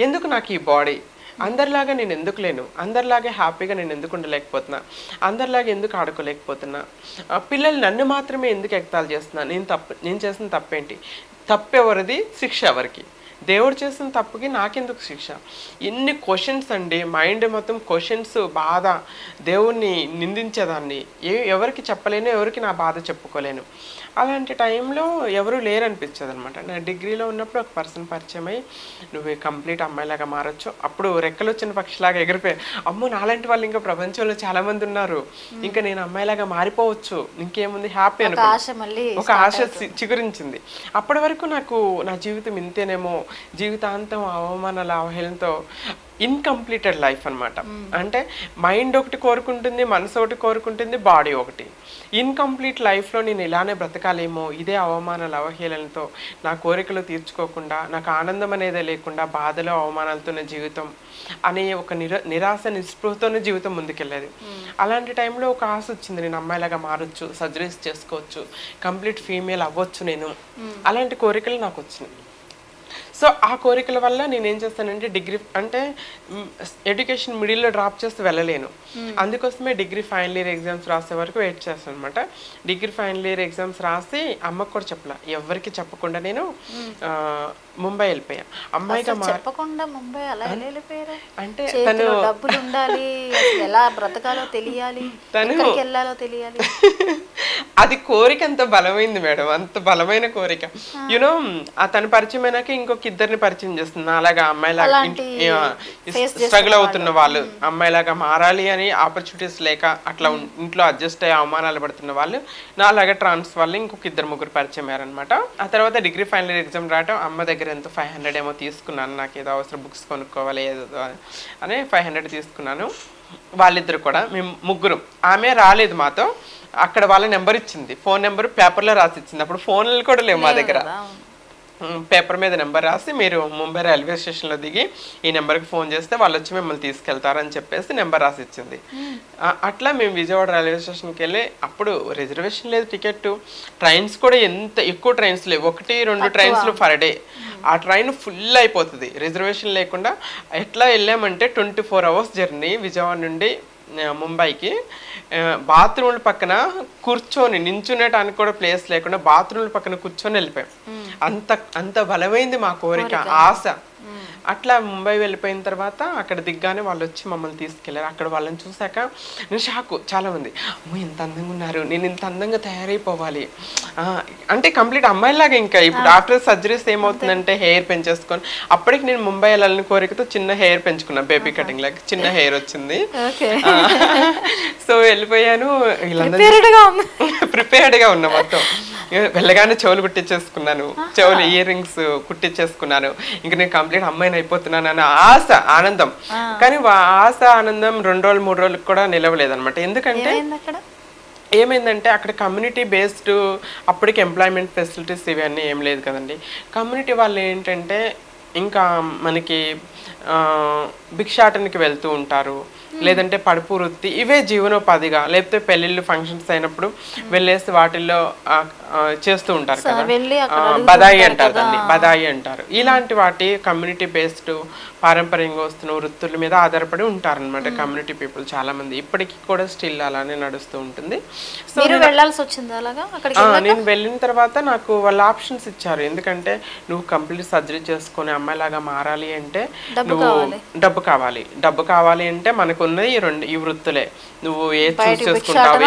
ఎందుకు నాకు ఈ బాడీ, అందరిలాగా నేను ఎందుకు లేను, అందరిలాగే హ్యాపీగా నేను ఎందుకు ఉండలేకపోతున్నా, అందరిలాగా ఎందుకు ఆడుకోలేకపోతున్నా, పిల్లలు నన్ను మాత్రమే ఎందుకు ఎగతాళి చేస్తున్నా, నేను చేసిన తప్పేంటి, తప్పెవరిది, శిక్ష ఎవరికి, దేవుడు చేసిన తప్పుకి నాకెందుకు శిక్ష. ఎన్ని క్వశ్చన్స్ అండి, మైండ్ మొత్తం క్వశ్చన్స్, బాధ, దేవుణ్ణి నిందించేదాన్ని, ఎవరికి చెప్పలేను, ఎవరికి నా బాధ చెప్పుకోలేను. అలాంటి టైంలో ఎవరు లేరనిపించేది అనమాట. నా డిగ్రీలో ఉన్నప్పుడు ఒక పర్సన్ పరిచయం అయ్యి, నువ్వు కంప్లీట్ అమ్మాయిలాగా మారచ్చు. అప్పుడు రెక్కలు వచ్చిన పక్షిలాగా ఎగిరిపోయాయి. అమ్మో, నాలాంటి వాళ్ళు ఇంకా ప్రపంచంలో చాలా మంది ఉన్నారు, ఇంకా నేను అమ్మాయిలాగా మారిపోవచ్చు, ఇంకేముంది, హ్యాపీ అనుకో, ఒక ఆశ చిగురించింది. అప్పటి వరకు నాకు నా జీవితం ఇంతేనేమో, జీవితాంతం అవమానాల అవహేళనతో ఇన్కంప్లీటెడ్ లైఫ్ అనమాట. అంటే మైండ్ ఒకటి కోరుకుంటుంది, మనసు ఒకటి కోరుకుంటుంది, బాడీ ఒకటి. ఇన్కంప్లీట్ లైఫ్లో నేను ఇలానే బ్రతకాలేమో, ఇదే అవమానాలు అవహేళనతో నా కోరికలు తీర్చుకోకుండా, నాకు ఆనందం అనేదే లేకుండా, బాధలో అవమానాలతోనే జీవితం అనే ఒక నిరాశ నిస్పృహతోనే జీవితం ముందుకెళ్ళేది. అలాంటి టైంలో ఒక ఆశ వచ్చింది, నేను అమ్మాయిలాగా మారచ్చు, సర్జరీస్ చేసుకోవచ్చు, కంప్లీట్ ఫీమేల్ అవ్వచ్చు నేను. అలాంటి కోరికలు నాకు వచ్చినాయి. సో ఆ కోరికల వల్ల నేను ఏం చేస్తానంటే, డిగ్రీ అంటే ఎడ్యుకేషన్ మిడిల్లో డ్రాప్ చేస్తే వెళ్ళలేను, అందుకోసమే డిగ్రీ ఫైనల్ ఇయర్ ఎగ్జామ్స్ రాసే వరకు వెయిట్ చేస్తాను అనమాట. డిగ్రీ ఫైనల్ ఇయర్ ఎగ్జామ్స్ రాసి అమ్మకు కూడా చెప్పలే, ఎవరికి చెప్పకుండా నేను ముంబై వెళ్ళిపోయా. అమ్మాయిగా చెప్పకుండా ముంబై అలా వెళ్ళిపోయారు అంటే, తను డబ్బులు ఉండాలి, ఎలా బ్రతకాలో తెలియాలి, ఎక్కడికి వెళ్ళాలో తెలియాలి. అది కోరిక అంత బలమైంది మేడం, అంత బలమైన కోరిక. యూనో తన పరిచయం అయినాక ఇంకొక ఇద్దరిని పరిచయం చేస్తుంది అలాగా అమ్మాయిలాగా అలాంటి స్ట్రగుల్ అవుతున్న వాళ్ళు అమ్మాయిలాగా మారాలి అని ఆపర్చునిటీస్ లేక అట్లా ఇంట్లో అడ్జస్ట్ అయ్యి అవమానాలు పడుతున్న వాళ్ళు నాలాగా ట్రాన్స్ వాళ్ళు ఇంకొక ఇద్దరు ముగ్గురు పరిచయం అయ్యారనమాట. ఆ తర్వాత డిగ్రీ ఫైనల్ ఇయర్ ఎగ్జామ్ రావటం అమ్మ దగ్గర ఎంతో 500 ఏమో తీసుకున్నాను, నాకు ఏదో అవసరం బుక్స్ కొనుక్కోవాలి ఏదో అని 500 తీసుకున్నాను. వాళ్ళిద్దరు కూడా మేము ముగ్గురు, ఆమె రాలేదు మాతో, అక్కడ వాళ్ళ నెంబర్ ఇచ్చింది, ఫోన్ నెంబర్ పేపర్లో రాసి ఇచ్చింది. అప్పుడు ఫోన్లు కూడా లేవు మా దగ్గర, పేపర్ మీద నెంబర్ రాసి మీరు ముంబై రైల్వే స్టేషన్లో దిగి ఈ నెంబర్కి ఫోన్ చేస్తే వాళ్ళు వచ్చి మిమ్మల్ని తీసుకెళ్తారని చెప్పేసి నెంబర్ రాసి ఇచ్చింది. అట్లా మేము విజయవాడ రైల్వే స్టేషన్కి వెళ్ళి, అప్పుడు రిజర్వేషన్ లేదు టికెట్, ట్రైన్స్ కూడా ఎంత ఎక్కువ ట్రైన్స్ లేవు, 1-2 ట్రైన్స్లు పర్ డే. ఆ ట్రైన్ ఫుల్ అయిపోతుంది రిజర్వేషన్ లేకుండా. ఎట్లా వెళ్ళామంటే 24 అవర్స్ జర్నీ విజయవాడ నుండి ముంబైకి. బాత్రూమ్ల పక్కన కూర్చొని నించునేటానికి కూడా ప్లేస్ లేకుండా బాత్రూమ్ల పక్కన కూర్చొని వెళ్ళిపోయాం. అంత బలమైంది మా కోరిక, ఆశ. అట్లా ముంబై వెళ్ళిపోయిన తర్వాత అక్కడ దిగ్గానే వాళ్ళు వచ్చి మమ్మల్ని తీసుకెళ్లారు. అక్కడ వాళ్ళని చూసాక నేను షాకు, చాలా మంది అమ్మో ఇంత అందంగా ఉన్నారు, నేను ఇంత అందంగా తయారైపోవాలి అంటే కంప్లీట్ అమ్మాయిలాగా. ఇంకా ఇప్పుడు ఆఫ్టర్ సర్జరీస్ ఏమవుతుందంటే హెయిర్ పెంచేసుకొని, అప్పటికి నేను ముంబై వెళ్ళాలని కోరికతో చిన్న హెయిర్ పెంచుకున్నాను, బేబీ కటింగ్ లాగా చిన్న హెయిర్ వచ్చింది. సో వెళ్ళిపోయాను, ప్రిపేర్డ్గా ఉన్నా మొత్తం. వెళ్ళగానే చెవులు కుట్టించేసుకున్నాను, చెవులు ఇయర్ రింగ్స్ కుట్టించేసుకున్నాను. ఇంక నేను కంప్లీట్ అమ్మాయిని అయిపోతున్నాను అన్న ఆశ, ఆనందం. కానీ ఆశ ఆనందం 2 రోజులు 3 రోజులకు కూడా నిలవలేదు అనమాట. ఎందుకంటే ఏమైందంటే అక్కడ కమ్యూనిటీ బేస్డ్, అప్పటికి ఎంప్లాయ్మెంట్ ఫెసిలిటీస్ ఇవన్నీ ఏం లేదు కదండి. కమ్యూనిటీ వాళ్ళు ఏంటంటే ఇంకా మనకి భిక్షాటనకి వెళ్తూ ఉంటారు, లేదంటే పడుపు వృత్తి, ఇవే జీవనోపాధిగా, లేకపోతే పెళ్ళిళ్ళు ఫంక్షన్స్ అయినప్పుడు వెళ్ళేసి వాటిల్లో చేస్తూ ఉంటారు కదా, బదాయి అంటారు దాన్ని, బదాయి అంటారు. ఇలాంటి వాటి కమ్యూనిటీ బేస్డ్ పారంపర్యంగా వస్తున్న వృత్తుల మీద ఆధారపడి ఉంటారనమాట కమ్యూనిటీ పీపుల్ చాలా మంది. ఇప్పటికీ కూడా స్టిల్ అలానే నడుస్తూ ఉంటుంది. సో నేను వెళ్ళిన తర్వాత నాకు వాళ్ళు ఆప్షన్స్ ఇచ్చారు. ఎందుకంటే నువ్వు కంప్లీట్ సర్జరీ చేసుకుని అమ్మాయిలాగా మారాలి అంటే నువ్వు డబ్బు కావాలి అంటే మనకు ఉన్నది ఈ వృత్తులే, నువ్వు ఏ చూస్ చేసుకుంటావు,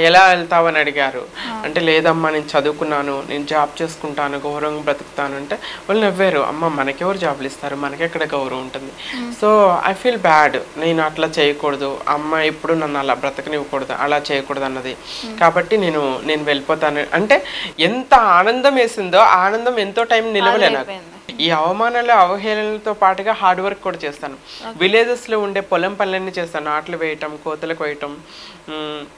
ఎలా వెళ్తావు అని అడిగారు. అంటే లేదమ్మా నేను చదువుకున్నాను, నేను జాబ్ చేసుకుంటాను, గౌరవంగా బ్రతుకుతాను అంటే వాళ్ళు నవ్వారు. అమ్మ మనకెవరు జాబ్లు ఇస్తారు, మనకెక్కడ గౌరవం ఉంటుంది. సో ఐ ఫీల్ బ్యాడ్, నేను అట్లా చేయకూడదు, అమ్మ ఇప్పుడు నన్ను అలా బ్రతకనివ్వకూడదు, అలా చేయకూడదు అన్నది. కాబట్టి నేను వెళ్ళిపోతాను అంటే ఎంత ఆనందం వేసిందో, ఆనందం ఎంతో టైం నిలవలే నాకు. ఈ అవమానాలు అవహేళనలతో పాటుగా హార్డ్ వర్క్ కూడా చేస్తాను. విలేజెస్లో ఉండే పొలం పనులన్నీ చేస్తాను, నాట్లు వేయటం, కోతలు కోయటం,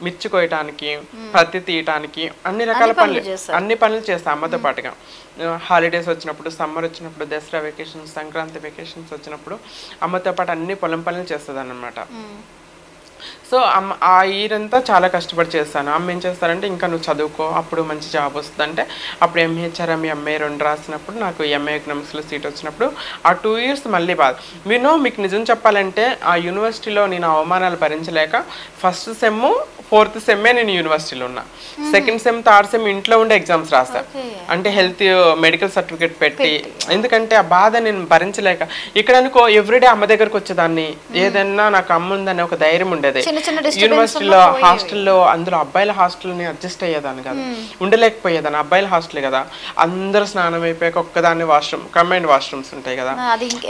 మిర్చి కోయటానికి, పత్తి తీయటానికి, అన్ని రకాల పనులు చేస్తాను అమ్మతో పాటుగా. హాలిడేస్ వచ్చినప్పుడు, సమ్మర్ వచ్చినప్పుడు, దసరా వెకేషన్స్, సంక్రాంతి వెకేషన్స్ వచ్చినప్పుడు అమ్మతో పాటు అన్ని పొలం పనులు చేస్తుంది అన్నమాట. సో ఆ ఇయర్ అంతా చాలా కష్టపడి చేస్తాను. అమ్మ ఏం చేస్తారంటే ఇంకా నువ్వు చదువుకో, అప్పుడు మంచి జాబ్ వస్తుందంటే, అప్పుడు ఎంఏహెచ్ఆర్ఎం ఎంఏ 2 రాసినప్పుడు నాకు ఎంఏ ఎకనామిక్స్లో సీట్ వచ్చినప్పుడు ఆ 2 years మళ్ళీ బాధ. మీకు నిజం చెప్పాలంటే ఆ యూనివర్సిటీలో నేను అవమానాలు భరించలేక ఫస్ట్ సెమ్ 4th సెమ్ నేను యూనివర్సిటీలో ఉన్నా, 2nd సెమ్ 3rd సెమ్ ఇంట్లో ఉండే ఎగ్జామ్స్ రాస్తాను. అంటే హెల్త్ మెడికల్ సర్టిఫికేట్ పెట్టి, ఎందుకంటే ఆ బాధ నేను భరించలేక. ఇక్కడ అనుకో ఎవ్రీడే అమ్మ దగ్గరకు వచ్చేదాన్ని, ఏదన్నా నాకు అమ్మ ఉందని ఒక ధైర్యం ఉండేది. యూనివర్సిటీలో హాస్టల్లో, అందులో అబ్బాయిల హాస్టల్ని అడ్జస్ట్ అయ్యేదాన్ని కదా, ఉండలేకపోయేదాన్ని. అబ్బాయిల హాస్టల్ కదా, అందరూ స్నానం అయిపోయాక ఒక్కదాన్ని వాష్రూమ్, కంబైన్డ్ వాష్రూమ్స్ ఉంటాయి కదా,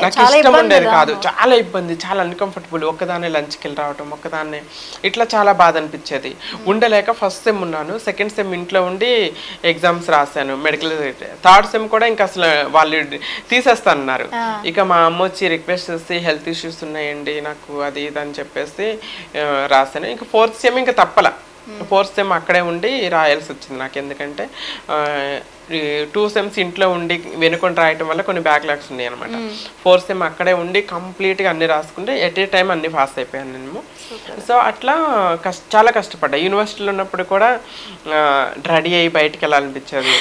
నాకు ఇష్టం ఉండేది కాదు, చాలా ఇబ్బంది, చాలా అన్కంఫర్టబుల్. ఒక్కదాన్ని లంచ్కి వెళ్ళి రావటం, ఒక్కదాన్ని ఇట్లా చాలా బాధ అనిపించేది. ఉండలేక ఫస్ట్ సెమ్ ఉన్నాను, 2nd సెమ్ ఇంట్లో ఉండి ఎగ్జామ్స్ రాశాను మెడికల్. 3rd సెమ్ కూడా ఇంకా అసలు వాళ్ళు తీసేస్తానన్నారు. ఇక మా అమ్మ వచ్చి రిక్వెస్ట్ చేసి హెల్త్ ఇష్యూస్ ఉన్నాయండి నాకు, అది ఇది అని చెప్పేసి రాశాను. ఇంకా 4th సెమ్ ఇంకా తప్పల, 4th సెమ్ అక్కడే ఉండి రాయాల్సి వచ్చింది నాకు. ఎందుకంటే 2 సెమ్స్ ఇంట్లో ఉండి వెనుకొని రాయటం వల్ల కొన్ని బ్యాక్లాగ్స్ ఉన్నాయి అనమాట. 4th సెమ్ అక్కడే ఉండి కంప్లీట్గా అన్ని రాసుకుంటే ఎట్ ఏ టైం అన్ని పాస్ అయిపోయాను నేను. సో అట్లా చాలా కష్టపడ్డా. యూనివర్సిటీలో ఉన్నప్పుడు కూడా రెడీ అయ్యి బయటకు వెళ్ళాలనిపించేది.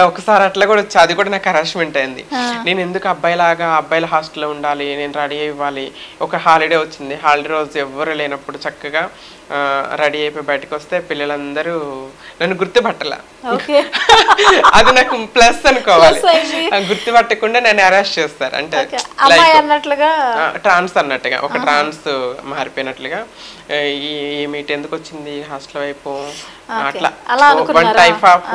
ఒకసారి అట్లా కూడా వచ్చి, అది కూడా నాకు హరాస్మెంట్ అయింది. నేను ఎందుకు అబ్బాయిల హాస్టల్లో ఉండాలి, నేను రెడీ అవ్వాలి. ఒక హాలిడే వచ్చింది, హాలిడే రోజు ఎవ్వరు లేనప్పుడు చక్కగా రెడీ అయిపోయి బయటకు వస్తే పిల్లలందరూ నన్ను గుర్తుపట్టలా. అది నాకు ప్లస్ అనుకోవాలి. గుర్తుపట్టకుండా నన్ను అరెస్ట్ చేస్తారు, అంటే ట్రాన్స్ అన్నట్టుగా, ఒక ట్రాన్స్ మారిపోయినట్లుగా ఈమె ఎందుకు వచ్చింది హాస్టల్ వైపు Okay. అట్లా అలా వన్ అనుకున్నారా? టైప్ ఆఫ్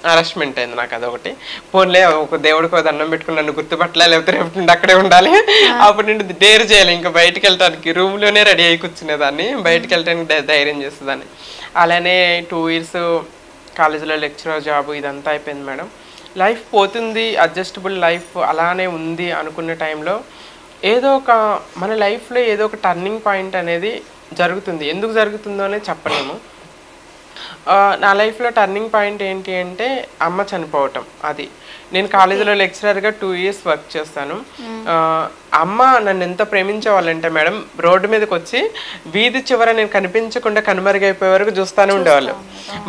హరాస్మెంట్ అయింది నాకు అదొకటి. ఫోన్లే ఒక దేవుడికి దండం పెట్టుకుని నన్ను గుర్తుపట్టలే, లేకపోతే రేపు నుండి అక్కడే ఉండాలి, అప్పటి నుండి డేర్ చేయాలి ఇంకా బయటకు వెళ్ళటానికి. రూమ్లోనే రెడీ అయి కూర్చునేదాన్ని, బయటకు వెళ్ళటానికి ధైర్యం చేసేదాన్ని. అలానే 2 years కాలేజీలో లెక్చరర్ జాబ్ ఇదంతా అయిపోయింది మేడం. లైఫ్ పోతుంది, అడ్జస్టబుల్ లైఫ్ అలానే ఉంది అనుకున్న టైంలో ఏదో ఒక మన లైఫ్లో ఏదో ఒక టర్నింగ్ పాయింట్ అనేది జరుగుతుంది. ఎందుకు జరుగుతుందో అనేది చెప్పలేము. నా లైఫ్లో టర్నింగ్ పాయింట్ ఏంటి అంటే అమ్మ చనిపోవటం. అది నేను కాలేజీలో లెక్చరర్గా 2 years వర్క్ చేస్తాను. అమ్మ నన్ను ఎంత ప్రేమించేవాళ్ళంటే మేడం, రోడ్డు మీదకి వచ్చి వీధి చివర నేను కనిపించకుండా కనుమరుగైపోయే వరకు చూస్తూనే ఉండేవాళ్ళు.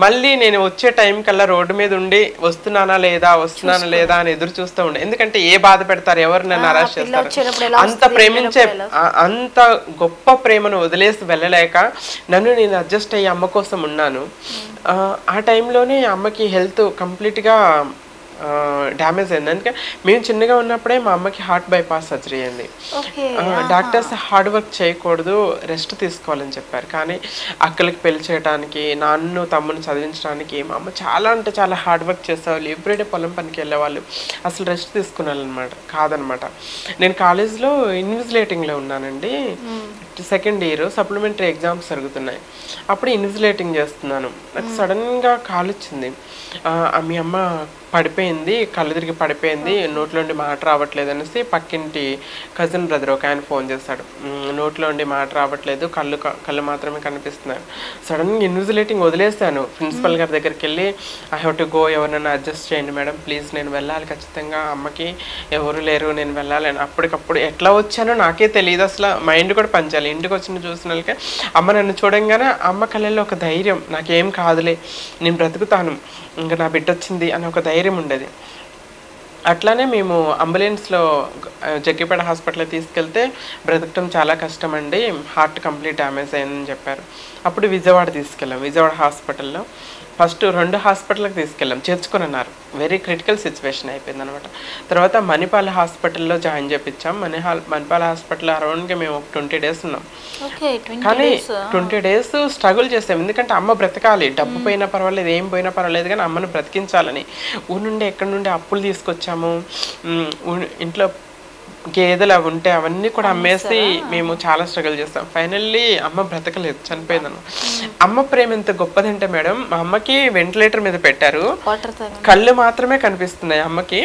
మళ్ళీ నేను వచ్చే టైం కల్లా రోడ్డు మీద ఉండి వస్తున్నానా లేదా అని ఎదురు చూస్తూ ఉండే. ఎందుకంటే ఏ బాధ పెడతారు, ఎవరు నన్ను అరెస్ట్ చేస్తారు, అంత గొప్ప ప్రేమను వదిలేసి వెళ్ళలేక నన్ను నేను అడ్జస్ట్ అయ్యి అమ్మ కోసం ఉన్నాను. ఆ టైంలోనే అమ్మకి హెల్త్ కంప్లీట్గా డ్యామేజ్ అయింది. అందుకే మేము చిన్నగా ఉన్నప్పుడే మా అమ్మకి హార్ట్ బైపాస్ సర్జరీ అయింది. డాక్టర్స్ హార్డ్ వర్క్ చేయకూడదు, రెస్ట్ తీసుకోవాలని చెప్పారు. కానీ అక్కలకి పెళ్లి చేయడానికి, నన్ను తమ్ముని చదివించడానికి మా అమ్మ చాలా అంటే చాలా హార్డ్ వర్క్ చేసేవాళ్ళు. ఎవ్రీడే పొలం పనికి వెళ్ళేవాళ్ళు. అసలు రెస్ట్ తీసుకున్నారనమాట కాదనమాట. నేను కాలేజ్లో ఇన్విజిలేటింగ్లో ఉన్నానండి. 2nd year సప్లిమెంటరీ ఎగ్జామ్స్ జరుగుతున్నాయి. అప్పుడు ఇన్విజిలేటింగ్ చేస్తున్నాను. నాకు సడన్గా కాల్ వచ్చింది. మీ అమ్మ పడిపోయింది, కళ్ళు తిరిగి పడిపోయింది, నోట్లోండి మాట రావట్లేదు అనేసి పక్కింటి కజిన్ బ్రదర్ ఒక ఆయన ఫోన్ చేశాడు. నోట్లోండి మాట రావట్లేదు, కళ్ళు మాత్రమే కనిపిస్తున్నాయి. సడన్గా ఇన్విజిలేటింగ్ వదిలేస్తాను. ప్రిన్సిపల్ గారి దగ్గరికి వెళ్ళి ఐ హ్యావ్ టు గో, ఎవరైనా అడ్జస్ట్ చేయండి మేడం ప్లీజ్, నేను వెళ్ళాలి ఖచ్చితంగా, అమ్మకి ఎవరు లేరు, నేను వెళ్ళాలి అని. అప్పటికప్పుడు ఎట్లా వచ్చానో నాకే తెలియదు, అసలు మైండ్ కూడా పనిచేయాలి. ఇంటికి వచ్చిన చూసిన వాళ్ళకి అమ్మ నన్ను చూడంగానే అమ్మ కళ్ళల్లో ఒక ధైర్యం, నాకేం కాదులే, నేను బ్రతుకుతాను, ఇంకా నా బిడ్డ వచ్చింది అని ఒక ధైర్యం ఉండేది. అట్లానే మేము అంబులెన్స్లో జగ్గిపేట హాస్పిటల్కి తీసుకెళ్తే బ్రతకటం చాలా కష్టం అండి, హార్ట్ కంప్లీట్ డ్యామేజ్ అయిందని చెప్పారు. అప్పుడు విజయవాడ తీసుకెళ్ళాం. విజయవాడ హాస్పిటల్లో ఫస్ట్ 2 హాస్పిటల్కి తీసుకెళ్ళాం, చేర్చుకొని అన్నారు. వెరీ క్రిటికల్ సిచ్యువేషన్ అయిపోయింది అనమాట. తర్వాత మణిపాల్ హాస్పిటల్లో జాయిన్ చేయించాం. మణిపాల్ హాస్పిటల్ అరౌండ్గా మేము 20 days ఉన్నాం. కానీ 20 days స్ట్రగుల్ చేసాం. ఎందుకంటే అమ్మ బ్రతకాలి, డబ్బు పోయినా పర్వాలేదు, ఏం పోయినా పర్వాలేదు, కానీ అమ్మను బ్రతికించాలని ఊరి నుండి ఎక్కడి నుండి అప్పులు తీసుకొచ్చాము. ఇంట్లో గేదెలు అవి ఉంటే అవన్నీ కూడా అమ్మేసి మేము చాలా స్ట్రగుల్ చేస్తాం. ఫైనల్లీ అమ్మ బ్రతకలేదు, చనిపోయిందన్న. అమ్మ ప్రేమ ఎంత గొప్పదంటే మేడం, మా అమ్మకి వెంటిలేటర్ మీద పెట్టారు, కళ్ళు మాత్రమే కనిపిస్తున్నాయి అమ్మకి.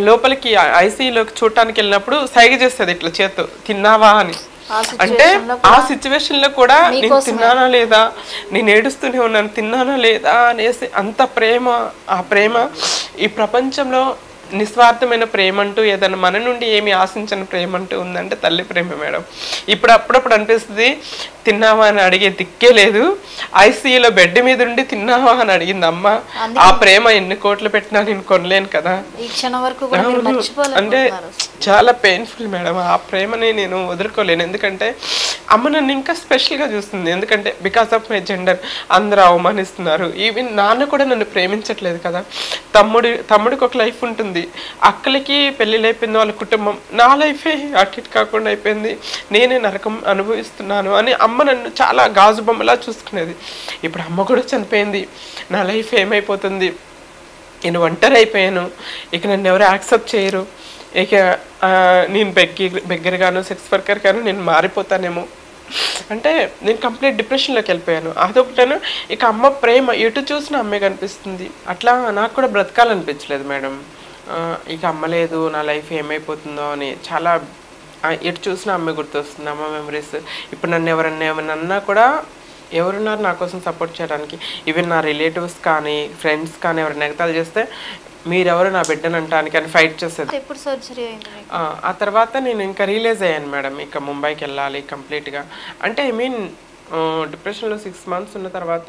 లోపలికి ఐసీయూలోకి చూడటానికి వెళ్ళినప్పుడు సైగ చేస్తుంది ఇట్లా చేత్తో, తిన్నావా అని. అంటే ఆ సిచ్యువేషన్ లో కూడా నేను తిన్నానా లేదా, నేను ఏడుస్తూనే ఉన్నాను, తిన్నానా లేదా అనేసి అంత ప్రేమ. ఆ ప్రేమ ఈ ప్రపంచంలో నిస్వార్థమైన ప్రేమ అంటూ, ఏదైనా మన నుండి ఏమి ఆశించని ప్రేమ అంటూ ఉందంటే తల్లి ప్రేమ మేడం. ఇప్పుడు అప్పుడప్పుడు అనిపిస్తుంది, తిన్నావా అని అడిగే దిక్కే లేదు, ఐసీయూలో బెడ్ మీద ఉండి తిన్నావా అని అడిగింది అమ్మ. ఆ ప్రేమ ఎన్ని కోట్లు పెట్టినా నేను కొనలేను కదా. అంటే చాలా పెయిన్ఫుల్ మేడం, ఆ ప్రేమని నేను వదులుకోలేను. ఎందుకంటే అమ్మ నన్ను ఇంకా స్పెషల్గా చూస్తుంది. ఎందుకంటే బికాస్ ఆఫ్ మై జెండర్ అందరూ అవమానిస్తున్నారు. ఈవెన్ నాన్న కూడా నన్ను ప్రేమించట్లేదు కదా. తమ్ముడికి ఒక లైఫ్ ఉంటుంది, అక్కలకి పెళ్ళిళ్ళు అయిపోయింది, వాళ్ళ కుటుంబం. నా లైఫే అటు ఇటు కాకుండా అయిపోయింది, నేనే నరకం అనుభవిస్తున్నాను అని అమ్మ నన్ను చాలా గాజు బొమ్మలా చూసుకునేది. ఇప్పుడు అమ్మ కూడా చనిపోయింది, నా లైఫ్ ఏమైపోతుంది, నేను ఒంటరి అయిపోయాను, ఇక నన్ను ఎవరు యాక్సెప్ట్ చేయరు, ఇక నేను బెగ్గరగాను సెక్స్ వర్కర్గాను నేను మారిపోతానేమో అంటే నేను కంప్లీట్ డిప్రెషన్లోకి వెళ్ళిపోయాను. అదొకటను. ఇక అమ్మ ప్రేమ ఎటు చూసినా అమ్మే కనిపిస్తుంది. అట్లా నాకు కూడా బ్రతకాలనిపించలేదు మేడం. ఇక అమ్మ లేదు, నా లైఫ్ ఏమైపోతుందో అని చాలా ఎటు చూసినా అమ్మే గుర్తొస్తుంది, అమ్మ మెమరీస్. ఇప్పుడు నన్ను ఎవరన్నా ఏమన్నా కూడా ఎవరున్నారు నా కోసం సపోర్ట్ చేయడానికి. ఈవెన్ నా రిలేటివ్స్ కానీ ఫ్రెండ్స్ కానీ ఎవరు నెగతాలు చేస్తే మీరెవరు నా బిడ్డను అంటానికి అని ఫైట్ చేసేది. ఎప్పుడు సర్జరీ అయింది? ఆ తర్వాత నేను ఇంకా రియలైజ్ అయ్యాను మేడం, ఇక ముంబైకి వెళ్ళాలి కంప్లీట్గా. అంటే ఐ మీన్ డిప్రెషన్లో 6 months ఉన్న తర్వాత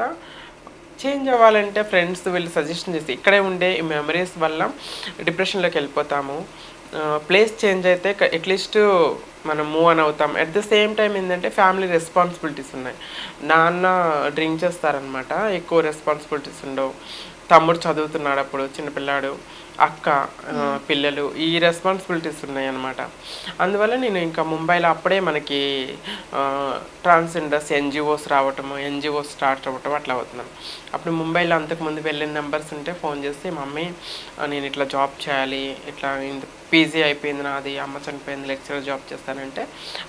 చేంజ్ అవ్వాలంటే ఫ్రెండ్స్ వీళ్ళు సజెషన్ చేసి ఇక్కడే ఉండే ఈ మెమరీస్ వల్ల డిప్రెషన్లోకి వెళ్ళిపోతాము, ప్లేస్ చేంజ్ అయితే అట్లీస్ట్ మనం మూవ్ అని అవుతాం. అట్ ద సేమ్ టైం ఏంటంటే ఫ్యామిలీ రెస్పాన్సిబిలిటీస్ ఉన్నాయి. నాన్న డ్రింక్ చేస్తారనమాట, ఎక్కువ రెస్పాన్సిబిలిటీస్ ఉండవు. తమ్ముడు చదువుతున్నాడు, అప్పుడు చిన్నపిల్లాడు, అక్క, పిల్లలు, ఈ రెస్పాన్సిబిలిటీస్ ఉన్నాయి అన్నమాట. అందువల్ల నేను ఇంకా ముంబైలో అప్పుడే మనకి ట్రాన్స్జెండర్స్ ఎన్జిఓస్ రావటము, ఎన్జిఓస్ స్టార్ట్ అవ్వటం అట్లా అవుతున్నాను. అప్పుడు ముంబైలో అంతకుముందు వెళ్ళిన నెంబర్స్ ఉంటే ఫోన్ చేసి, మమ్మీ నేను ఇట్లా జాబ్ చేయాలి, ఇట్లా పీజీ అయిపోయింది నాది, అమ్మ చనిపోయింది, లెక్చరర్ జాబ్ చేస్తానంటే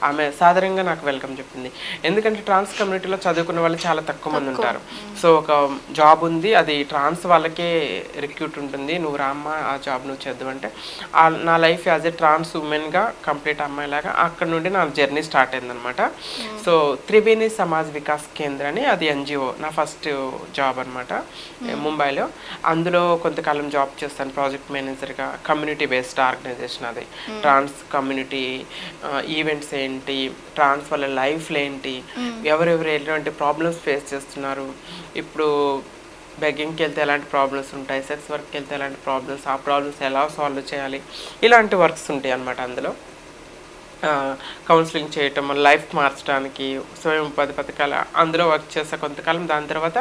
ఆమె సాధారణంగా నాకు వెల్కమ్ చెప్పింది. ఎందుకంటే ట్రాన్స్ కమ్యూనిటీలో చదువుకున్న వాళ్ళు చాలా తక్కువ మంది ఉంటారు. సో ఒక జాబ్ ఉంది, అది ట్రాన్స్ వాళ్ళకే రిక్రూట్ ఉంటుంది, నువ్వు రామ్మ ఆ జాబ్ నువ్వు చేద్దాం అంటే నా లైఫ్ యాజ్ ఎ ట్రాన్స్ ఉమెన్గా కంప్లీట్ అమ్మాయిలాగా అక్కడ నుండి నా జర్నీ స్టార్ట్ అయిందనమాట. సో త్రివేణి సమాజ్ వికాస్ కేంద్ర అని అది ఎన్జిఓ నా ఫస్ట్ జాబ్ అనమాట ముంబైలో. అందులో కొంతకాలం జాబ్ చేస్తాను ప్రాజెక్ట్ మేనేజర్గా. కమ్యూనిటీ బేస్డ్ ఆర్గనైజేషన్ అది. ట్రాన్స్ కమ్యూనిటీ ఈవెంట్స్ ఏంటి, ట్రాన్స్ వాళ్ళ లైఫ్లో ఏంటి, ఎవరెవరు ఎలాంటి ప్రాబ్లమ్స్ ఫేస్ చేస్తున్నారు, ఇప్పుడు బెగ్గింగ్కి వెళ్తే ఎలాంటి ప్రాబ్లమ్స్ ఉంటాయి, సెక్స్ వర్క్కి వెళ్తే ఎలాంటి ప్రాబ్లమ్స్, ఆ ప్రాబ్లమ్స్ ఎలా సాల్వ్ చేయాలి, ఇలాంటి వర్క్స్ ఉంటాయి అన్నమాట. అందులో కౌన్సిలింగ్ చేయటం, లైఫ్ మార్చడానికి స్వయం ఉపాధి పథకాలు అందులో వర్క్ చేసా కొంతకాలం. దాని తర్వాత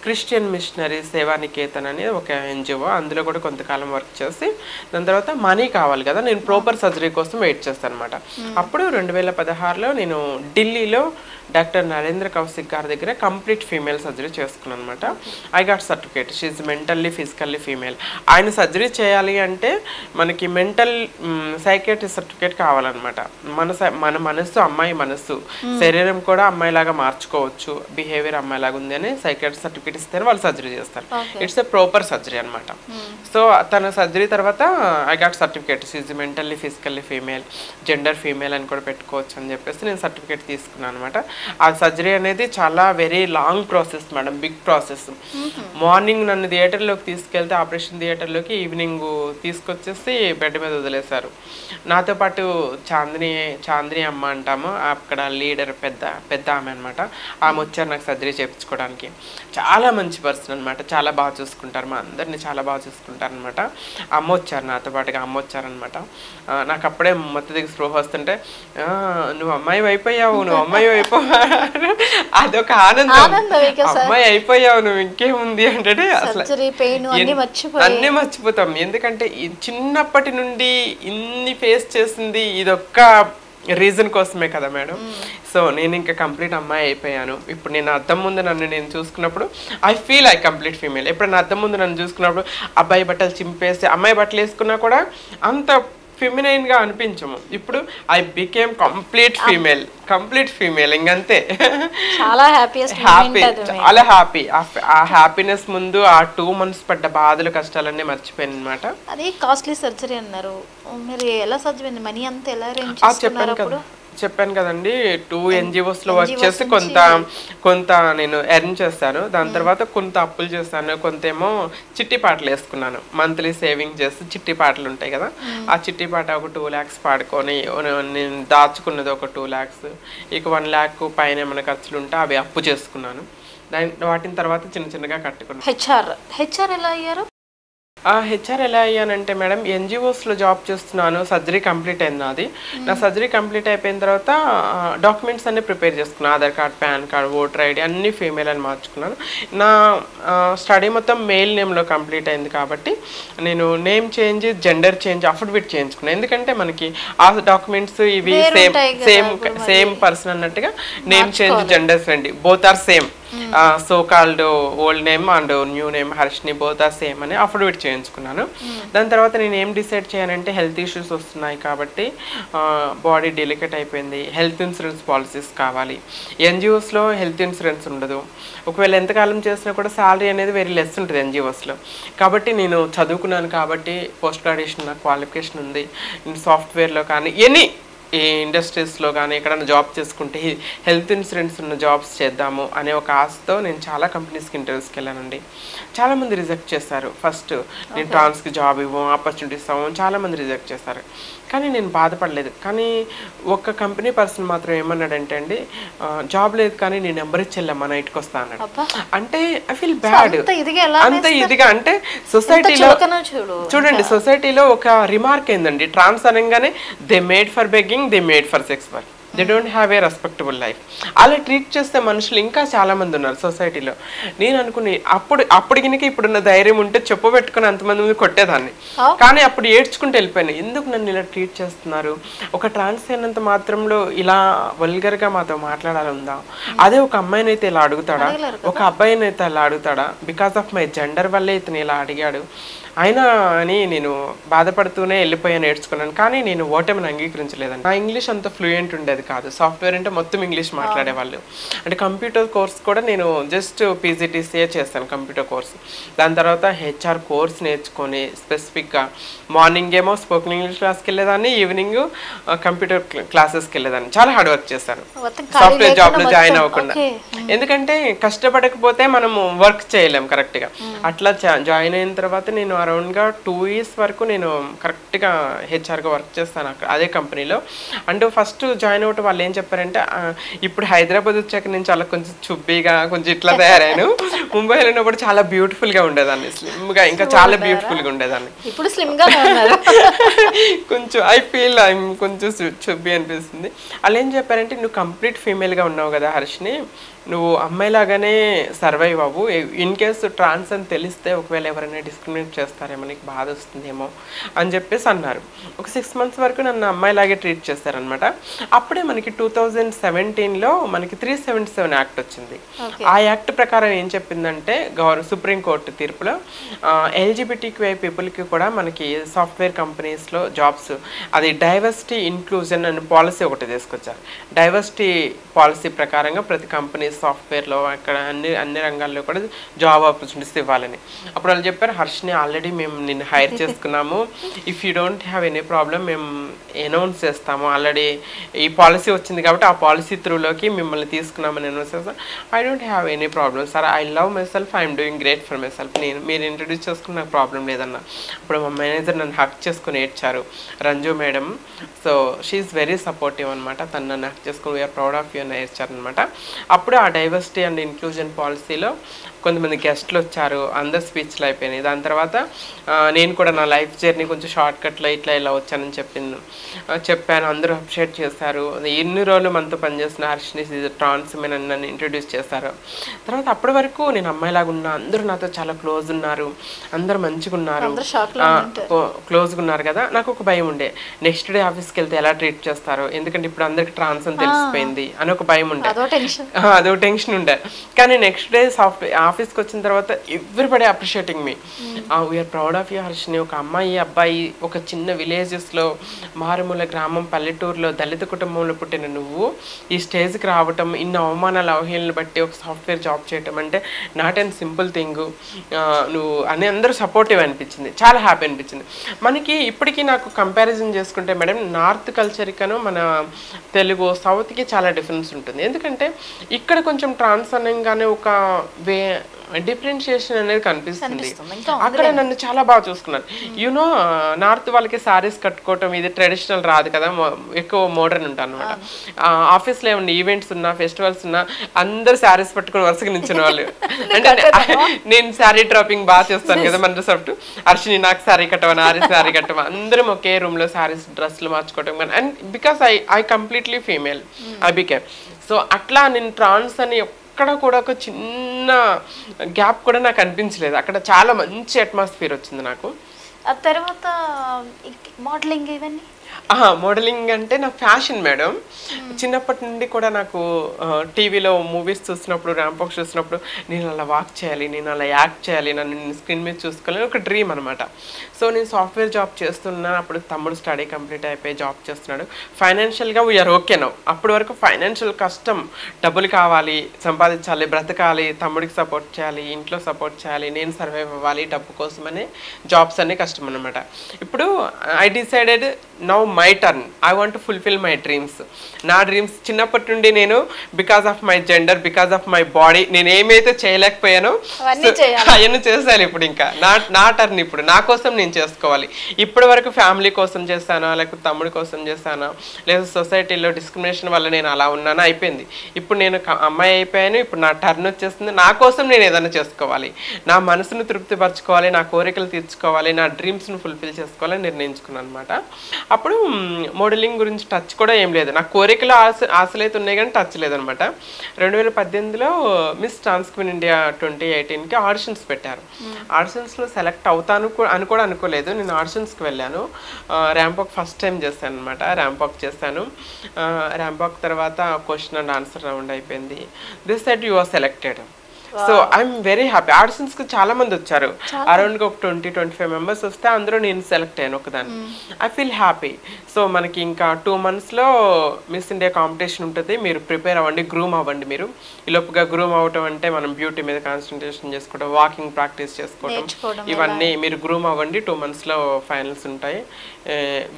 క్రిస్టియన్ మిషనరీ సేవానికేతన్ అని ఒక ఎన్జిఓ, అందులో కూడా కొంతకాలం వర్క్ చేసి దాని తర్వాత మనీ కావాలి కదా, నేను ప్రాపర్ సర్జరీ కోసం వెయిట్ చేస్తాను అనమాట. అప్పుడు 2016లో నేను ఢిల్లీలో డాక్టర్ నరేంద్ర కౌశిక్ గారి దగ్గర కంప్లీట్ ఫీమేల్ సర్జరీ చేసుకున్నాను అనమాట. I got certificate, she mentally physically female. ఆయన సర్జరీ చేయాలి అంటే మనకి మెంటల్ సైకియాట్రీ సర్టిఫికేట్ కావాలన్నమాట. మన మనస్సు అమ్మాయి మనస్సు, శరీరం కూడా అమ్మాయిలాగా మార్చుకోవచ్చు, బిహేవియర్ అమ్మాయిలాగా ఉంది అని సైకియాట్రీ సర్టిఫికేట్ ఇస్తే వాళ్ళు సర్జరీ చేస్తారు. ఇట్స్ ఎ ప్రాపర్ సర్జరీ అనమాట. సో తన సర్జరీ తర్వాత I got certificate, she mentally physically female, gender female అని కూడా పెట్టుకోవచ్చు అని చెప్పేసి నేను సర్టిఫికేట్ తీసుకున్నాను అనమాట. ఆ సర్జరీ అనేది చాలా very long process madam, big process. Morning నన్ను థియేటర్లోకి తీసుకెళ్తే ఆపరేషన్ థియేటర్లోకి, ఈవినింగ్ తీసుకొచ్చేసి బెడ్ మీద వదిలేశారు. నాతో పాటు చాందిని అమ్మ అంటాము, అక్కడ లీడర్ పెద్ద ఆమె అనమాట. ఆమె వచ్చారు నాకు సర్జరీ చేయించుకోవడానికి. చాలా మంచి పర్సన్ అనమాట, చాలా బాగా చూసుకుంటారు, మా అందరినీ చాలా బాగా చూసుకుంటారు అనమాట. అమ్మ వచ్చారు నాతో పాటుగా, అమ్మ వచ్చారనమాట. నాకు అప్పుడే మొత్తం దిగి స్పృహ వస్తుంటే, నువ్వు అమ్మాయి అయిపోయావు, నువ్వు అమ్మాయి అయిపోయావు, అదొక ఆనందం. అమ్మాయి అయిపోయావు, నువ్వు ఇంకేముంది అంటే అసలు అన్నీ మర్చిపోతాం. ఎందుకంటే చిన్నప్పటి నుండి ఇన్ని ఫేస్ చేసింది ఇదొక్క రీజన్ కోసమే కదా మేడం. సో నేను ఇంకా కంప్లీట్ అమ్మాయి అయిపోయాను. ఇప్పుడు నేను అద్దం ముందు నన్ను నేను చూసుకున్నప్పుడు I feel I complete female. ఎప్పుడైనా అద్దం ముందు నన్ను చూసుకున్నప్పుడు అబ్బాయి బట్టలు చింపేసి అమ్మాయి బట్టలు వేసుకున్నా కూడా అంత ఫెమినైన్గా అనిపించము. ఇప్పుడు ఐ బికేమ్ కంప్లీట్ ఫీమేల్ ఇంకంతే. చాలా హ్యాపీ, చాలా హ్యాపీ. ఆ హ్యాపీనెస్ ముందు ఆ 2 months పడ్డ బాధలు కష్టాలన్నీ మర్చిపోయాను అనమాట. అది కాస్ట్లీ సర్జరీ అన్నారు, మీరు ఎలా సర్జరీ అయింది, మనీ అంతా ఎలా అరేంజ్ చేసుకున్నారు? చెప్పాను కదండి, 2 NGOsలో వర్క్ చేసి కొంత నేను ఎర్న్ చేస్తాను. దాని తర్వాత కొంత అప్పులు చేస్తాను, కొంతేమో చిట్టి పాటలు వేసుకున్నాను. మంత్లీ సేవింగ్ చేసి చిట్టి పాటలు ఉంటాయి కదా, ఆ చిట్టి పాట ఒక 2 lakhs పాడుకొని నేను దాచుకున్నది ఒక 2 lakhs, ఇక 1 lakh పైన ఏమైనా ఖర్చులు ఉంటే అవి అప్పు చేసుకున్నాను. వాటిని తర్వాత చిన్నగా కట్టుకున్నాను. హెచ్ఆర్ ఎలా అయ్యారు? హెచ్ఆర్ ఎలా అయ్యానంటే మేడం, ఎన్జిఓస్లో జాబ్ చేస్తున్నాను, సర్జరీ కంప్లీట్ అయింది నాది. నా సర్జరీ కంప్లీట్ అయిపోయిన తర్వాత డాక్యుమెంట్స్ అన్నీ ప్రిపేర్ చేసుకున్నాను. Aadhaar card, pan card, voter ID అన్నీ ఫీమేల్ అని మార్చుకున్నాను. నా స్టడీ మొత్తం మెయిల్ నేమ్లో కంప్లీట్ అయింది కాబట్టి నేను name change, gender change, affidavit చేయించుకున్నాను. ఎందుకంటే మనకి ఆ డాక్యుమెంట్స్ ఇవి సేమ్ పర్సన్ అన్నట్టుగా name change, gender friend both are same. So called old name and new name Harshini both are same అని అఫిడవిట్ చేయించుకున్నాను. దాని తర్వాత నేను ఏం డిసైడ్ చేయాలంటే హెల్త్ ఇష్యూస్ వస్తున్నాయి కాబట్టి, బాడీ డెలికేట్ అయిపోయింది, హెల్త్ ఇన్సూరెన్స్ పాలసీస్ కావాలి. ఎన్జిఓస్లో హెల్త్ ఇన్సూరెన్స్ ఉండదు, ఒకవేళ ఎంతకాలం చేసినా కూడా శాలరీ అనేది వెరీ లెస్ ఉంటుంది ఎన్జిఓస్లో. కాబట్టి నేను చదువుకున్నాను కాబట్టి, పోస్ట్ గ్రాడ్యుయేషన్ నాకు క్వాలిఫికేషన్ ఉంది, నేను సాఫ్ట్వేర్లో కానీ ఈ ఇండస్ట్రీస్లో కానీ ఎక్కడైనా జాబ్ చేసుకుంటే హెల్త్ ఇన్సూరెన్స్ ఉన్న జాబ్స్ చేద్దాము అనే ఒక ఆశతో నేను చాలా కంపెనీస్కి ఇంటర్వ్యూస్కి వెళ్ళానండి. చాలామంది రిజెక్ట్ చేస్తారు. ఫస్ట్ నేను ట్రాన్స్కి జాబ్ ఇవ్వం, ఆపర్చునిటీస్ ఇవ్వం, చాలామంది రిజెక్ట్ చేస్తారు. కానీ నేను బాధపడలేదు. కానీ ఒక కంపెనీ పర్సన్ మాత్రం ఏమన్నాడంటే అండి, జాబ్ లేదు కానీ నీ నెంబర్ ఇచ్చేళ్ళమ్మా నైట్కి వస్తా అన్నాడు. అంటే ఐ ఫీల్ బ్యాడ్. అంత ఇదిగా అంటే సొసైటీలో చూడండి, సొసైటీలో ఒక రిమార్క్ ఏందండి, ట్రాన్స్ అనగానే they made for begging, they made for sex work. They don't have a respectable life. అలా ట్రీట్ చేస్తే మనుషులు ఇంకా చాలా మంది ఉన్నారు సొసైటీలో. నేను అనుకుని అప్పటికి ఇప్పుడున్న ధైర్యం ఉంటే చెప్పు పెట్టుకుని అంతమంది ముందు కొట్టేదాన్ని. కానీ అప్పుడు ఏడ్చుకుంటూ వెళ్ళిపోయాను, ఎందుకు నన్ను ఇలా ట్రీట్ చేస్తున్నారు, ఒక ట్రాన్స్ అయినంత మాత్రంలో ఇలా వల్గర్గా మాతో మాట్లాడాలందా, అదే ఒక అమ్మాయిని అయితే ఇలా అడుగుతాడా, ఒక అబ్బాయిని అయితే ఇలా అడుగుతాడా, బికాస్ ఆఫ్ మై జెండర్ వల్లే ఇతను ఇలా అడిగాడు అయినా అని నేను బాధపడుతూనే వెళ్ళిపోయాను, నేర్చుకున్నాను. కానీ నేను ఓటమిని అంగీకరించలేదండి. నా ఇంగ్లీష్ అంత ఫ్లూయెంట్ ఉండేది కాదు, సాఫ్ట్వేర్ అంటే మొత్తం ఇంగ్లీష్ మాట్లాడేవాళ్ళు. అంటే కంప్యూటర్ కోర్స్ కూడా నేను జస్ట్ పీజీటీసీఏ చేస్తాను కంప్యూటర్ కోర్స్. దాని తర్వాత హెచ్ఆర్ కోర్స్ నేర్చుకొని స్పెసిఫిక్గా మార్నింగ్ ఏమో స్పోకెన్ ఇంగ్లీష్ క్లాస్కి వెళ్ళేదాన్ని, ఈవినింగ్ కంప్యూటర్ క్లాసెస్కి వెళ్ళేదాన్ని. చాలా హార్డ్ వర్క్ చేశాను సాఫ్ట్వేర్ జాబ్లో జాయిన్ అవ్వకుండా. ఎందుకంటే కష్టపడకపోతే మనము వర్క్ చేయలేం కరెక్ట్గా. అట్లా జాయిన్ అయిన తర్వాత నేను అరౌండ్గా 2 years వరకు నేను కరెక్ట్గా హెచ్ఆర్గా వర్క్ చేస్తాను అక్కడ అదే కంపెనీలో. అండ్ ఫస్ట్ జాయిన్ అవ్వటం వాళ్ళు ఏం చెప్పారంటే, ఇప్పుడు హైదరాబాద్ వచ్చాక నేను చాలా కొంచెం చుబ్బీగా కొంచెం ఇట్లా తయారాను, ముంబైలో ఉన్నప్పుడు చాలా బ్యూటిఫుల్గా ఉండేదాన్ని, స్లిమ్గా ఇంకా చాలా బ్యూటిఫుల్గా ఉండేదాన్ని. ఇప్పుడు స్లిమ్గా కొంచెం ఐ ఫీల్ ఐఎమ్ కొంచెం చుబ్బీ అనిపిస్తుంది. వాళ్ళు ఏం చెప్పారంటే, నువ్వు కంప్లీట్ ఫీమేల్గా ఉన్నావు కదా హర్షిని, నువ్వు అమ్మాయిలాగానే సర్వైవ్ అవ్వు, ఇన్ కేసు ట్రాన్స్ అని తెలిస్తే ఒకవేళ ఎవరైనా డిస్క్రిమినేట్ చేస్తారేమో, నీకు బాధ వస్తుందేమో అని చెప్పేసి అన్నారు. ఒక 6 months వరకు నన్ను అమ్మాయిలాగే ట్రీట్ చేస్తారనమాట. అప్పుడే మనకి 2017లో మనకి 377 యాక్ట్ వచ్చింది. ఆ యాక్ట్ ప్రకారం ఏం చెప్పిందంటే సుప్రీంకోర్టు తీర్పులో LGBTQI పీపుల్కి కూడా మనకి సాఫ్ట్వేర్ కంపెనీస్లో జాబ్స్, అది డైవర్సిటీ ఇంక్లూజన్ అనే పాలసీ ఒకటి తీసుకొచ్చారు. డైవర్సిటీ పాలసీ ప్రకారంగా ప్రతి కంపెనీ సాఫ్ట్వేర్లో అక్కడ అన్ని రంగాల్లో కూడా జాబ్ ఆపర్చునిటీస్ ఇవ్వాలని. అప్పుడు వాళ్ళు చెప్పారు, హర్షిని ఆల్రెడీ మేము నిన్ను హైర్ చేసుకున్నాము, if you don't have any problem మేము అనౌన్స్ చేస్తాము, ఆల్రెడీ ఈ పాలసీ వచ్చింది కాబట్టి ఆ పాలసీ త్రూలోకి మిమ్మల్ని తీసుకున్నామని అనౌన్స్ చేస్తాం. I don't have any problem sir, I love my self, I'm doing great for my self, మీరు ఇంట్రడ్యూస్ చేసుకుని నాకు ప్రాబ్లం లేదన్న. అప్పుడు మా మేనేజర్ నన్ను హక్ చేసుకుని ఏడ్చారు, Ranju madam. So she is very supportive అనమాట, తను నన్ను హక్ చేసుకుని వీఆర్ ప్రౌడ్ ఆఫ్ యూ అని ఏడ్చారనమాట. అప్పుడు ఆ డైవర్సిటీ అండ్ ఇంక్లూజన్ పాలసీలో కొంతమంది గెస్ట్లు వచ్చారు, అందరు స్పీచ్లు అయిపోయినాయి. దాని తర్వాత నేను కూడా నా లైఫ్ జర్నీ కొంచెం షార్ట్ కట్లో ఇలా వచ్చానని చెప్పాను, అందరూ అప్రిషియేట్ చేశారు. ఎన్ని రోజులు మనతో పనిచేస్తున్న హర్షిని ట్రాన్స్ మెన్ అని నన్ను ఇంట్రడ్యూస్ చేశారు. తర్వాత అప్పటి వరకు నేను అమ్మాయిలాగా ఉన్నా, అందరూ నాతో చాలా క్లోజ్ ఉన్నారు, అందరూ మంచిగా ఉన్నారు, క్లోజ్గా ఉన్నారు కదా. నాకు ఒక భయం ఉండే, నెక్స్ట్ డే ఆఫీస్కి వెళ్తే ఎలా ట్రీట్ చేస్తారు, ఎందుకంటే ఇప్పుడు అందరికి ట్రాన్స్ అని తెలిసిపోయింది అని ఒక భయం ఉండే, అదో టెన్షన్ ఉండే. కానీ నెక్స్ట్ డే ఆఫీస్కి వచ్చిన తర్వాత everybody appreciating me, we are proud of you Harshini. ఒక అమ్మాయి అబ్బాయి ఒక చిన్న విలేజెస్లో మారుమూల గ్రామం పల్లెటూరులో దళిత కుటుంబంలో పుట్టిన నువ్వు ఈ స్టేజ్కి రావటం, ఇన్ని అవమానాలు అవహేళనలు బట్టి ఒక సాఫ్ట్వేర్ జాబ్ చేయటం అంటే నాట్ అండ్ సింపుల్ థింగ్, నువ్వు అని అందరూ సపోర్టివ్ అనిపించింది, చాలా హ్యాపీ అనిపించింది. మనకి ఇప్పటికీ నాకు కంపారిజన్ చేసుకుంటే మేడం, నార్త్ కల్చర్కను మన తెలుగు సౌత్కి చాలా డిఫరెన్స్ ఉంటుంది. ఎందుకంటే ఇక్కడ కొంచెం ట్రాన్స్ అనగానే ఒక డిఫరెన్షియేషన్ అనేది కనిపిస్తుంది, అక్కడ నన్ను చాలా బాగా చూసుకున్నారు. యూనో నార్త్ వాళ్ళకి శారీస్ కట్టుకోవటం ఇది ట్రెడిషనల్ రాదు కదా, ఎక్కువ మోడర్న్ ఉంటాను అనమాట. ఆఫీస్లో ఏమన్నా ఈవెంట్స్ ఉన్నా ఫెస్టివల్స్ ఉన్నా అందరు శారీస్ పట్టుకుని వరుసగా నించిన వాళ్ళు. అంటే నేను శారీ డ్రాపింగ్ బాగా చేస్తాను కదా మన సాఫ్ట్, హర్షిని నాకు శారీ కట్టవా, నారీ శారీ కట్టవా, అందరం ఒకే రూమ్లో శారీస్ డ్రెస్లు మార్చుకోవటం కానీ. And because I completely female I became. So అట్లా నేను ట్రాన్స్ అని అక్కడ కూడా ఒక చిన్న గ్యాప్ కూడా నాకు అనిపించలేదు, అక్కడ చాలా మంచి అట్మాస్ఫియర్ వచ్చింది నాకు. ఆ తర్వాత మోడలింగ్ ఇవన్నీ మోడలింగ్ అంటే నా ఫ్యాషన్ మేడం. చిన్నప్పటి నుండి కూడా నాకు టీవీలో మూవీస్ చూసినప్పుడు, ర్యాంపాక్స్ చూసినప్పుడు నేను అలా వాక్ చేయాలి, నేను అలా యాక్ట్ చేయాలి, నన్ను స్క్రీన్ మీద చూసుకోవాలని ఒక డ్రీమ్ అనమాట. సో నేను సాఫ్ట్వేర్ జాబ్ చేస్తున్నా, అప్పుడు తమ్ముడు స్టడీ కంప్లీట్ అయిపోయి జాబ్ చేస్తున్నాడు. ఫైనాన్షియల్గా వీఆర్ ఓకే నౌ. అప్పటి వరకు ఫైనాన్షియల్ కష్టం, డబ్బులు కావాలి, సంపాదించాలి, బ్రతకాలి, తమ్ముడికి సపోర్ట్ చేయాలి, ఇంట్లో సపోర్ట్ చేయాలి, నేను సర్వైవ్ అవ్వాలి డబ్బు కోసమనే జాబ్స్ అనే కష్టం అనమాట. ఇప్పుడు I decided now my turn, I want to fulfil my dreams. నా డ్రీమ్స్ చిన్నప్పటి నుండి నేను because of my gender, because of my body నేను ఏమైతే చేయలేకపోయానో అవన్నీ చేశాను. ఇప్పుడు ఇంకా నా టర్న్, ఇప్పుడు నా కోసం నేను చేసుకోవాలి. ఇప్పటి వరకు ఫ్యామిలీ కోసం చేస్తానా, లేకపోతే తమ్ముడి కోసం చేస్తానా, లేదా సొసైటీలో డిస్క్రిమినేషన్ వల్ల నేను అలా ఉన్నానా, అయిపోయింది. ఇప్పుడు నేను అమ్మాయి అయిపోయాను, ఇప్పుడు నా టర్న్ వచ్చేస్తుంది, నా కోసం నేను ఏదైనా చేసుకోవాలి, నా మనసును తృప్తిపరచుకోవాలి, నా కోరికలు తీర్చుకోవాలి, నా డ్రీమ్స్ని ఫుల్ఫిల్ చేసుకోవాలని నిర్ణయించుకున్నాను అనమాట. అప్పుడు మోడలింగ్ గురించి టచ్ కూడా ఏం లేదు, నాకు కోరికలు ఆశలు అయితే ఉన్నాయి కానీ టచ్ లేదనమాట. 2018లో మిస్ ట్రాన్స్ క్వీన్ ఇండియా 2018కి ఆడిషన్స్ పెట్టారు. ఆడిషన్స్లో సెలెక్ట్ అవుతాను అని కూడా అనుకోలేదు. నేను ఆడిషన్స్కి వెళ్ళాను. ర్యాంప్ వాక్ ఫస్ట్ టైం చేశాను అనమాట. ర్యాంప్ వాక్ చేశాను. ర్యాంప్ వాక్ తర్వాత క్వశ్చన్ అండ్ ఆన్సర్ రౌండ్ అయిపోయింది. This set you are selected. So I'm very happy. ఆడిషన్స్కి చాలా మంది వచ్చారు, అరౌండ్గా ఒక 20-25 మెంబర్స్ వస్తే అందులో నేను సెలెక్ట్ అయ్యాను ఒకదాన్ని. I feel happy. సో మనకి ఇంకా 2 monthsలో మిస్ ఇండియా కాంపిటీషన్ ఉంటుంది, మీరు ప్రిపేర్ అవ్వండి, గ్రూమ్ అవ్వండి. మీరు ఈలోపుగా గ్రూమ్ అవ్వటం అంటే మనం బ్యూటీ మీద కాన్సన్ట్రేషన్ చేసుకోవడం, వాకింగ్ ప్రాక్టీస్ చేసుకోవడం, ఇవన్నీ మీరు గ్రూమ్ అవ్వండి. 2 monthsలో ఫైనల్స్ ఉంటాయి,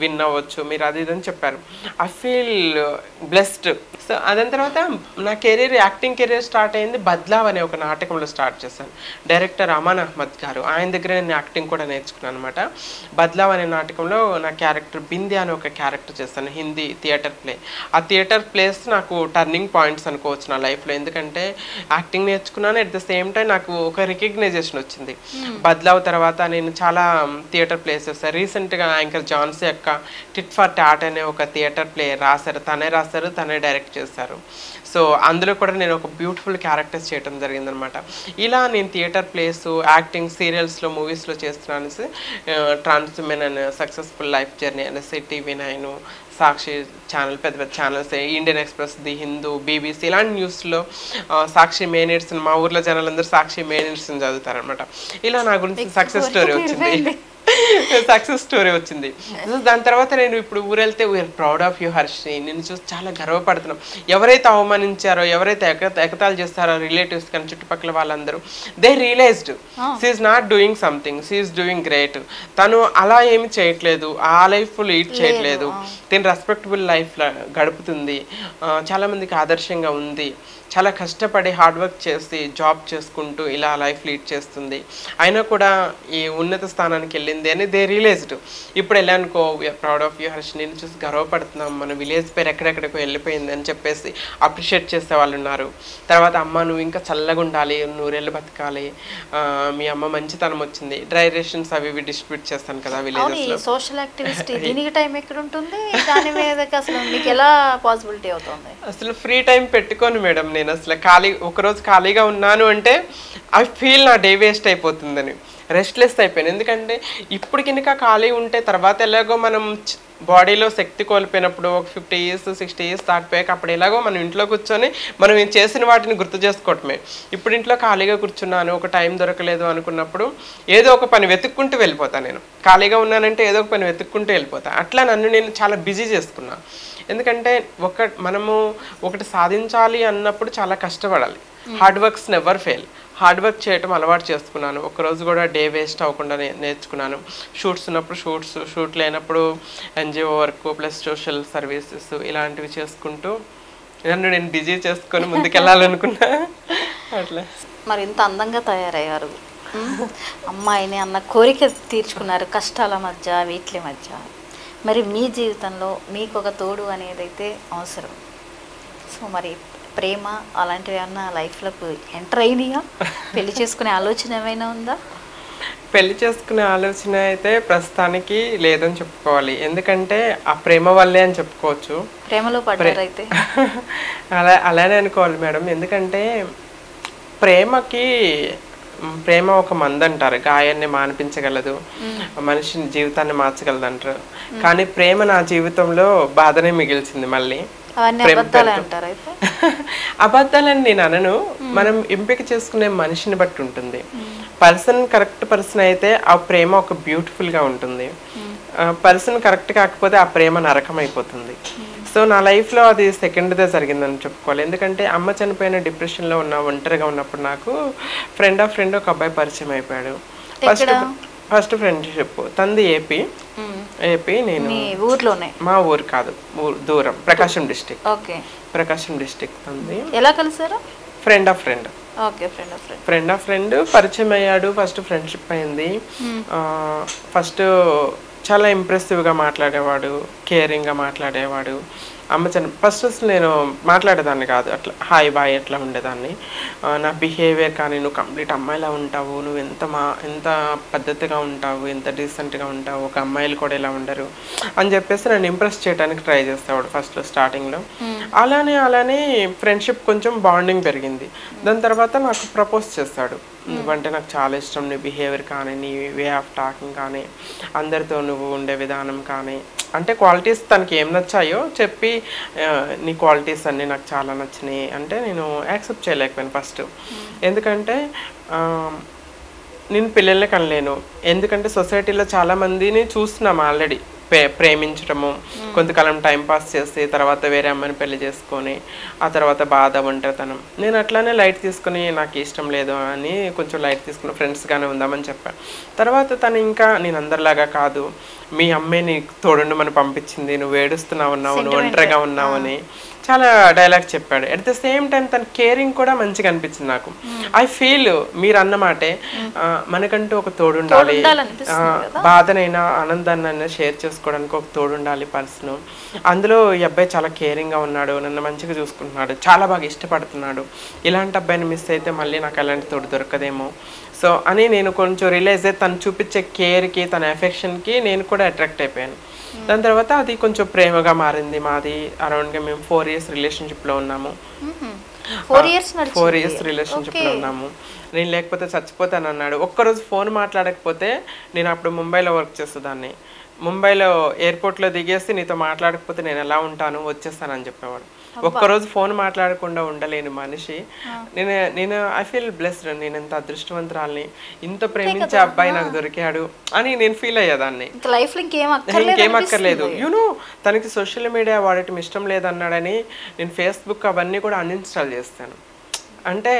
విన్ అవ్వచ్చు మీరు, అది ఇదని చెప్పారు. I feel blessed. So Adani తర్వాత నా యాక్టింగ్ కెరీర్ స్టార్ట్ అయింది బద్లావ్ అనే ఒక నాటకంలో స్టార్ట్ చేశాను. డైరెక్టర్ అమాన్ అహ్మద్ గారు, ఆయన దగ్గర నేను యాక్టింగ్ కూడా నేర్చుకున్నాను అనమాట. బద్లావ్ అనే నాటకంలో నా క్యారెక్టర్ బింది అని ఒక క్యారెక్టర్ చేశాను, హిందీ థియేటర్ ప్లే. ఆ థియేటర్ ప్లేస్ నాకు టర్నింగ్ పాయింట్స్ అనుకోవచ్చు నా లైఫ్లో. ఎందుకంటే యాక్టింగ్ నేర్చుకున్నాను, అట్ ద సేమ్ టైం నాకు ఒక రికగ్నైజేషన్ వచ్చింది. బద్లావ్ తర్వాత నేను చాలా థియేటర్ ప్లేస్ చేస్తాను. రీసెంట్గా యాంకర్ జాన్సీ అక్క టిట్ ఫర్ టాట్ అనే ఒక థియేటర్ ప్లే రాశారు, తనే డైరెక్ట్ చేశారు. సో అందులో కూడా నేను ఒక బ్యూటిఫుల్ క్యారెక్టర్స్ చేయడం జరిగిందనమాట. ఇలా నేను థియేటర్ ప్లేస్, యాక్టింగ్, సీరియల్స్లో, మూవీస్లో చేస్తున్నాను. ట్రాన్స్ ఉమెన్ అనే సక్సెస్ఫుల్ లైఫ్ జర్నీ అనేసి TV9, సాక్షి ఛానల్, పెద్ద పెద్ద channels, Indian express, the Hindu, BBC ఇలాంటి న్యూస్లో సాక్షి మెయిన్ మా ఊర్లో జనాలందరూ సాక్షి మెయిన్ చదువుతారనమాట. ఇలా నా గురించి సక్సెస్ స్టోరీ వచ్చింది. దాని తర్వాత నేను ఇప్పుడు ఊరెళ్తే we're proud of you Harshini, నేను చూసి చాలా గర్వపడుతున్నాం. ఎవరైతే అవమానించారో, ఎవరైతే ఎగతాలు చేస్తారో రిలేటివ్స్ కానీ చుట్టుపక్కల వాళ్ళందరూ, they realized she's not doing something, she's doing great. తను అలా ఏమి చేయట్లేదు, ఆ లైఫ్ లీడ్ చేయట్లేదు, తను రెస్పెక్టబుల్ లైఫ్ గడుపుతుంది, చాలామందికి ఆదర్శంగా ఉంది, చాలా కష్టపడి హార్డ్ వర్క్ చేసి జాబ్ చేసుకుంటూ ఇలా లైఫ్ లీడ్ చేస్తుంది, అయినా కూడా ఈ ఉన్నత స్థానానికి వెళ్ళింది అని దే రియలైజ్డ్. ఇప్పుడు వెళ్ళానుకో we're proud of you Harshini, నేను చూసి గర్వపడుతున్నాం, మన విలేజ్ పేరు ఎక్కడెక్కడికో వెళ్ళిపోయింది అని చెప్పేసి అప్రిషియేట్ చేసే వాళ్ళు ఉన్నారు. తర్వాత అమ్మ నువ్వు ఇంకా చల్లగా ఉండాలి, నూరేళ్ళు బతకాలి, మీ అమ్మ మంచితనం వచ్చింది. డ్రై రేషన్స్ అవి ఇవి డిస్ట్రిబ్యూట్ చేస్తాను కదా విలేజెస్లో. సోషల్ యాక్టివిస్ట్ దీనికి టైం ఎక్కడ ఉంటుంది, దాని మీద అసలు మీకు ఎలా పాసిబిలిటీ అవుతుంది? అసలు ఫ్రీ టైం పెట్టుకోను మేడం. నేను అసలు ఒకరోజు ఖాళీగా ఉన్నాను అంటే ఐ ఫీల్ నా డే వేస్ట్ అయిపోతుందని, రెస్ట్లెస్ అయిపోయాను. ఎందుకంటే ఇప్పుడు కింద ఖాళీ ఉంటే తర్వాత ఎలాగో మనం బాడీలో శక్తి కోల్పోయినప్పుడు ఒక 50 years 60 years దాటిపోయాక అప్పుడు ఎలాగో మనం ఇంట్లో కూర్చొని మనం చేసిన వాటిని గుర్తు చేసుకోవటమే. ఇప్పుడు ఇంట్లో ఖాళీగా కూర్చున్నాను, ఒక టైం దొరకలేదు అనుకున్నప్పుడు ఏదో ఒక పని వెతుక్కుంటూ వెళ్ళిపోతాను. నేను ఖాళీగా ఉన్నానంటే ఏదో ఒక పని వెతుక్కుంటూ వెళ్ళిపోతాను. అట్లా నన్ను నేను చాలా బిజీ చేసుకున్నాను. ఎందుకంటే మనము ఒకటి సాధించాలి అన్నప్పుడు చాలా కష్టపడాలి. Hard works never fail. Hard work చేయటం అలవాటు చేసుకున్నాను. ఒకరోజు కూడా డే వేస్ట్ అవ్వకుండా నేర్చుకున్నాను. షూట్స్ ఉన్నప్పుడు షూట్ లేనప్పుడు NGO work plus social services ఇలాంటివి చేసుకుంటూ నన్ను నేను బిజీ చేసుకొని ముందుకెళ్ళాలనుకున్నా. అట్లా మరి ఇంత అందంగా తయారయ్యారు, అమ్మాయిని అన్న కోరిక తీర్చుకున్నారు కష్టాల మధ్య, వీట్ల మధ్య. మరి మీ జీవితంలో మీకు ఒక తోడు అనేది అయితే అవసరం. సో మరి ప్రేమ అలాంటివి ఏమన్నా లైఫ్లోకి ఎంటర్ అయినాయా? పెళ్లి చేసుకునే ఆలోచన ఏమైనా ఉందా? పెళ్లి చేసుకునే ఆలోచన అయితే ప్రస్తుతానికి లేదని చెప్పుకోవాలి. ఎందుకంటే ఆ ప్రేమ వల్లే అని చెప్పుకోవచ్చు. ప్రేమలో పడ్డారు అయితే? అలానే అనుకోవాలి మేడం. ఎందుకంటే ప్రేమ ఒక మందు అంటారు, గాయాన్ని మాన్పించగలదు, మనిషిని జీవితాన్ని మార్చగలదు అంటారు. కానీ ప్రేమ నా జీవితంలో బాధనే మిగిల్చింది. మళ్ళీ అబద్ధాలని నేను అనను. మనం ఎంపిక చేసుకునే మనిషిని బట్టి ఉంటుంది. కరెక్ట్ పర్సన్ అయితే ఆ ప్రేమ ఒక బ్యూటిఫుల్గా ఉంటుంది. పర్సన్ కరెక్ట్ కాకపోతే ఆ ప్రేమ నరకం అయిపోతుంది. సో నా లైఫ్లో అది సెకండ్దే జరిగిందని చెప్పుకోవాలి. ఎందుకంటే అమ్మ చనిపోయిన డిప్రెషన్లో ఒంటరిగా ఉన్నప్పుడు నాకు ఫ్రెండ్ ఒక అబ్బాయి పరిచయం అయిపోయాడు. ఫస్ట్ ఫ్రెండ్షిప్ తంది ఏపీ. నేను ఊర్లోనే, మా ఊరు కాదు, దూరం, ప్రకాశం డిస్ట్రిక్ట్. తంది. ఎలా కలిసారు? ఫ్రెండ్ ఆఫ్ ఫ్రెండ్ పరిచయం అయ్యాడు. ఫస్ట్ ఫ్రెండ్షిప్ అయింది. ఫస్ట్ చాలా ఇంప్రెసివ్గా మాట్లాడేవాడు, కేరింగ్గా మాట్లాడేవాడు. అమ్మ ఫస్ట్ అసలు నేను మాట్లాడేదాన్ని కాదు, అట్లా హాయ్ బాయ్ అట్లా ఉండేదాన్ని. నా బిహేవియర్ కానీ, నువ్వు కంప్లీట్ అమ్మాయిలా ఉంటావు, నువ్వు ఎంత పద్ధతిగా ఉంటావు, ఎంత డీసెంట్గా ఉంటావు, ఒక అమ్మాయిలు కూడా ఇలా ఉండరు అని చెప్పేసి నన్ను ఇంప్రెస్ చేయడానికి ట్రై చేసేవాడు ఫస్ట్లో స్టార్టింగ్లో. అలానే ఫ్రెండ్షిప్ కొంచెం బాండింగ్ పెరిగింది. దాని తర్వాత నాకు ప్రపోజ్ చేస్తాడు. నువ్వంటే నాకు చాలా ఇష్టం, నీ బిహేవియర్ కానీ, నీ వే ఆఫ్ టాకింగ్ కానీ, అందరితో నువ్వు ఉండే విధానం కానీ, అంటే క్వాలిటీస్ తనకి ఏం నచ్చాయో చెప్పి నీ క్వాలిటీస్ అన్నీ నాకు చాలా నచ్చినాయి అంటే నేను యాక్సెప్ట్ చేయలేకపోయాను ఫస్ట్. ఎందుకంటే నేను పిల్లల్ని కనలేను, ఎందుకంటే సొసైటీలో చాలామందిని చూస్తున్నాము ఆల్రెడీ ప్రేమించడము, కొంతకాలం టైంపాస్ చేసి తర్వాత వేరే అమ్మాయిని పెళ్లి చేసుకొని ఆ తర్వాత బాధ ఒంటరితనం. నేను అట్లానే లైట్ తీసుకుని నాకు ఇష్టం లేదు అని కొంచెం లైట్ తీసుకుని ఫ్రెండ్స్గానే ఉందామని చెప్పాను. తర్వాత తను ఇంకా నేను అందరిలాగా కాదు, మీ అమ్మాయి నీకు తోడుండమని పంపించింది, నువ్వు ఏడుస్తున్నావు ఉన్నావు, నువ్వు ఒంటరిగా ఉన్నావు అని చాలా డైలాగ్ చెప్పాడు. అట్ ద సేమ్ టైం తన కేరింగ్ కూడా మంచిగా అనిపించింది నాకు. ఐ ఫీల్ మీరు అన్నమాటే మనకంటూ ఒక తోడుండాలి, బాధనైనా ఆనందాన్నైనా షేర్ చేసుకోవడానికి ఒక తోడుండాలి పర్సన్. అందులో ఈ అబ్బాయి చాలా కేరింగ్గా ఉన్నాడు, నన్ను మంచిగా చూసుకుంటున్నాడు, చాలా బాగా ఇష్టపడుతున్నాడు. ఇలాంటి అబ్బాయిని మిస్ అయితే మళ్ళీ నాకు అలాంటి తోడు దొరకదేమో సో అని నేను కొంచెం రియలైజ్ అయ్యి తను చూపించే కేర్కి, తన ఎఫెక్షన్కి నేను కూడా అట్రాక్ట్ అయిపోయాను. దాని తర్వాత అది కొంచెం ప్రేమగా మారింది మాది. అరౌండ్గా మేము 4 years రిలేషన్షిప్లో ఉన్నాము. 4 years రిలేషన్షిప్లో ఉన్నాము. నేను లేకపోతే చచ్చిపోతాను అన్నాడు. ఒక్కరోజు ఫోన్ మాట్లాడకపోతే, నేను అప్పుడు ముంబైలో వర్క్ చేసేదాన్ని, ముంబైలో ఎయిర్పోర్ట్లో దిగేసి నీతో మాట్లాడకపోతే నేను ఎలా ఉంటాను, వచ్చేస్తానని చెప్పేవాడు. ఒక్కరోజు ఫోన్ మాట్లాడకుండా ఉండలేని మనిషి. నేను ఐ ఫీల్ బ్లెస్డ్, నేను ఎంత అదృష్టవంతురాల్ని, ఇంత ప్రేమించే అబ్బాయి నాకు దొరికాడు అని నేను ఫీల్ అయ్యేదాన్ని. ఇంకేం అక్కర్లేదు. యూనో తనకి సోషల్ మీడియా వాడటం ఇష్టం లేదన్నాడని నేను ఫేస్బుక్ అవన్నీ కూడా అన్ఇన్స్టాల్ చేస్తాను. అంటే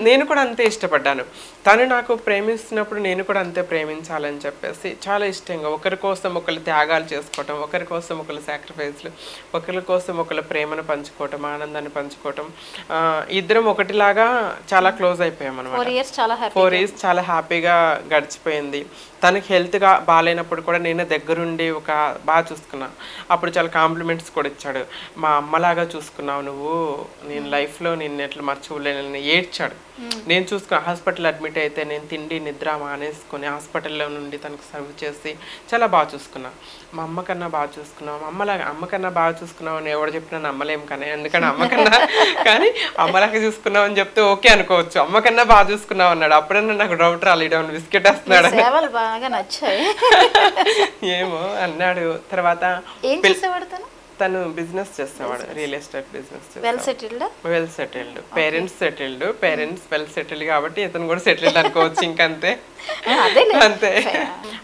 నేను కూడా అంతే ఇష్టపడ్డాను. తను నాకు ప్రేమిస్తున్నప్పుడు నేను కూడా అంతే ప్రేమించాలని చెప్పేసి చాలా ఇష్టంగా ఒకరి కోసం ఒకరు త్యాగాలు చేసుకోవటం, ఒకరి కోసం ఒకరు సాక్రిఫైస్లు, ఒకరి కోసం ఒకరు ప్రేమను పంచుకోవటం, ఆనందాన్ని పంచుకోవటం, ఇద్దరం ఒకటిలాగా చాలా క్లోజ్ అయిపోయాం అనమాట. 4 years చాలా హ్యాపీగా గడిచిపోయింది. తనకి హెల్త్గా బాగాలేనప్పుడు కూడా నేను దగ్గరుండి బాగా చూసుకున్నా. అప్పుడు చాలా కాంప్లిమెంట్స్ కూడా ఇచ్చాడు. మా అమ్మలాగా చూసుకున్నావు నువ్వు, నేను లైఫ్లో నేను ఎట్లా మర్చిపోలేనని ఏడ్చాడు. నేను చూసుకున్నా. హాస్పిటల్ అడ్మిట్ అయితే నేను తిండి నిద్ర మానేసుకొని హాస్పిటల్లో నుండి తనకు సర్వ్ చేసి చాలా బాగా చూసుకున్నా. మా అమ్మ కన్నా బాగా చూసుకున్నావు, అమ్మ కన్నా బాగా చూసుకున్నావు అని ఎవరు చెప్పినా నమ్మలేం కానీ, ఎందుకంటే కానీ అమ్మలాగా చూసుకున్నావు అని చెప్తే ఓకే అనుకోవచ్చు. అమ్మ కన్నా బాగా చూసుకున్నావు అన్నాడు. అప్పుడన్నా నాకు డౌట్ రాలేదు, బిస్కెట్ వేస్తున్నాడు ఏమో అన్నాడు. తర్వాత తను బిజినెస్ చేసేవాడు, real estate business. Well settled, parents settled, parents well settled కాబట్టి ఇతను కూడా సెటిల్డ్ అనుకోవచ్చు. ఇంకంతే అంతే.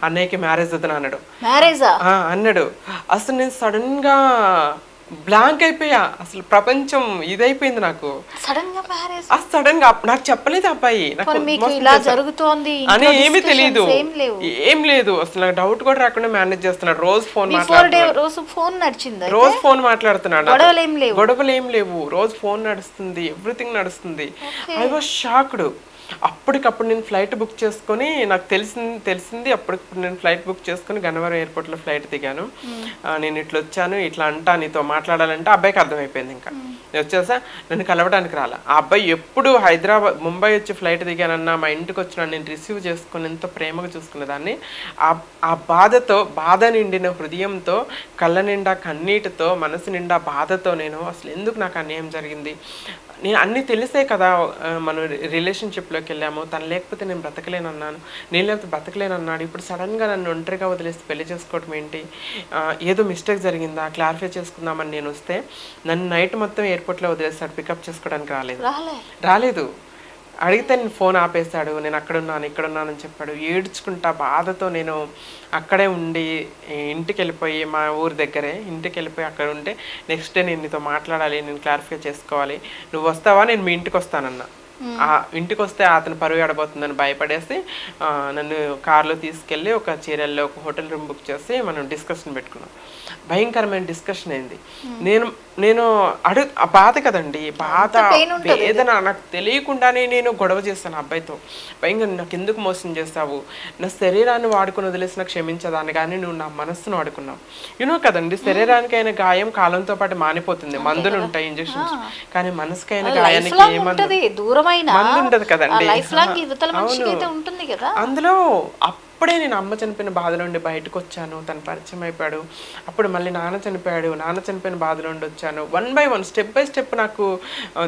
అన్నయ్యకి మ్యారేజ్ అవుతున్నా అన్నాడు. అన్నాడు. అసలు నేను సడన్ గా బ్లాంక్ అయిపోయా. అసలు ప్రపంచం ఇదైపోయింది నాకు. సడన్ గా నాకు చెప్పలేదు అబ్బాయి అని, ఏమీ తెలియదు, ఏం లేదు. అసలు నాకు డౌట్ కూడా రాకుండా మేనేజ్ చేస్తున్నాడు. రోజు ఫోన్ మాట్లాడుతున్నాడు, గొడవలు ఏం లేవు, రోజు ఫోన్ నడుస్తుంది, ఎవ్రీథింగ్ నడుస్తుంది. I was shocked. అప్పటికప్పుడు నేను ఫ్లైట్ బుక్ చేసుకొని, నాకు తెలిసింది అప్పటికప్పుడు నేను ఫ్లైట్ బుక్ చేసుకొని గన్నవరం ఎయిర్పోర్ట్లో ఫ్లైట్ దిగాను. నేను ఇట్లా వచ్చాను, ఇట్లా అంటా నీతో మాట్లాడాలంటే అబ్బాయికి అర్థమైపోయింది. ఇంకా నేను వచ్చేసా, నన్ను కలవడానికి రాలా. ఆ అబ్బాయి ఎప్పుడు ముంబై వచ్చి ఫ్లైట్ దిగానన్నా మా ఇంటికి వచ్చినా నేను రిసీవ్ చేసుకుని ఎంతో ప్రేమగా చూసుకునేదాన్ని. ఆ బాధ నిండిన హృదయంతో, కళ్ళ నిండా కన్నీటితో, మనసు నిండా బాధతో నేను అసలు ఎందుకు నాకు అన్యాయం జరిగింది, నేను అన్నీ తెలిసే కదా మనం రిలేషన్షిప్లోకి వెళ్ళాము, తను లేకపోతే నేను బ్రతకలేనన్నాను, నేను లేకపోతే బ్రతకలేనన్నాడు. ఇప్పుడు సడన్గా నన్ను ఒంటరిగా వదిలేసి పెళ్లి చేసుకోవడం ఏంటి, ఏదో మిస్టేక్ జరిగిందా క్లారిఫై చేసుకుందామని నేను వస్తే నన్ను నైట్ మొత్తం ఎయిర్పోర్ట్లో వదిలేస్తాడు. పికప్ చేసుకోవడానికి రాలేదు. అడిగితే నేను ఫోన్ ఆపేశాడు. నేను అక్కడున్నాను ఇక్కడున్నానని చెప్పాడు. ఏడ్చుకుంటా బాధతో నేను అక్కడే ఉండి ఇంటికి వెళ్ళిపోయి, మా ఊరి దగ్గరే ఇంటికి వెళ్ళిపోయి అక్కడ ఉంటే, నెక్స్ట్ డే నేను నీతో మాట్లాడాలి, నేను క్లారిఫై చేసుకోవాలి, నువ్వు వస్తావా, నేను మీ ఇంటికి వస్తానన్నా. ఆ ఇంటికి వస్తే అతను పరువు ఎడబోతుందని భయపడేసి నన్ను కార్లో తీసుకెళ్ళి ఒక చీరల్లో ఒక హోటల్ రూమ్ బుక్ చేసి మనం డిస్కషన్ పెట్టుకున్నాం. భయంకరమైన డిస్కషన్ అయింది. నేను బాధ కదండి, బాధ వేదన నాకు తెలియకుండానే నేను గొడవ చేస్తాను అబ్బాయితో. భయంగా నాకు ఎందుకు మోసం చేస్తావు, నా శరీరాన్ని వాడుకుని వదిలేసిన క్షమించదాన్ని కానీ నువ్వు నా మనస్సును వాడుకున్నావు. యూనో కదండి, శరీరానికైన గాయం కాలంతో పాటు మానిపోతుంది, మందులు ఉంటాయి ఇంజక్షన్స్, కానీ మనసుకైన గాయానికి ఏ మందు ఉండదు కదండి. అందులో అప్పుడే నేను అమ్మ చనిపోయిన బాధలో ఉండి బయటకు వచ్చాను, తను పరిచయం అయిపోయాడు. అప్పుడు మళ్ళీ నాన్న చనిపోయాడు, నాన్న చనిపోయిన బాధలో ఉండి వచ్చాను. 1 by 1 స్టెప్ బై స్టెప్ నాకు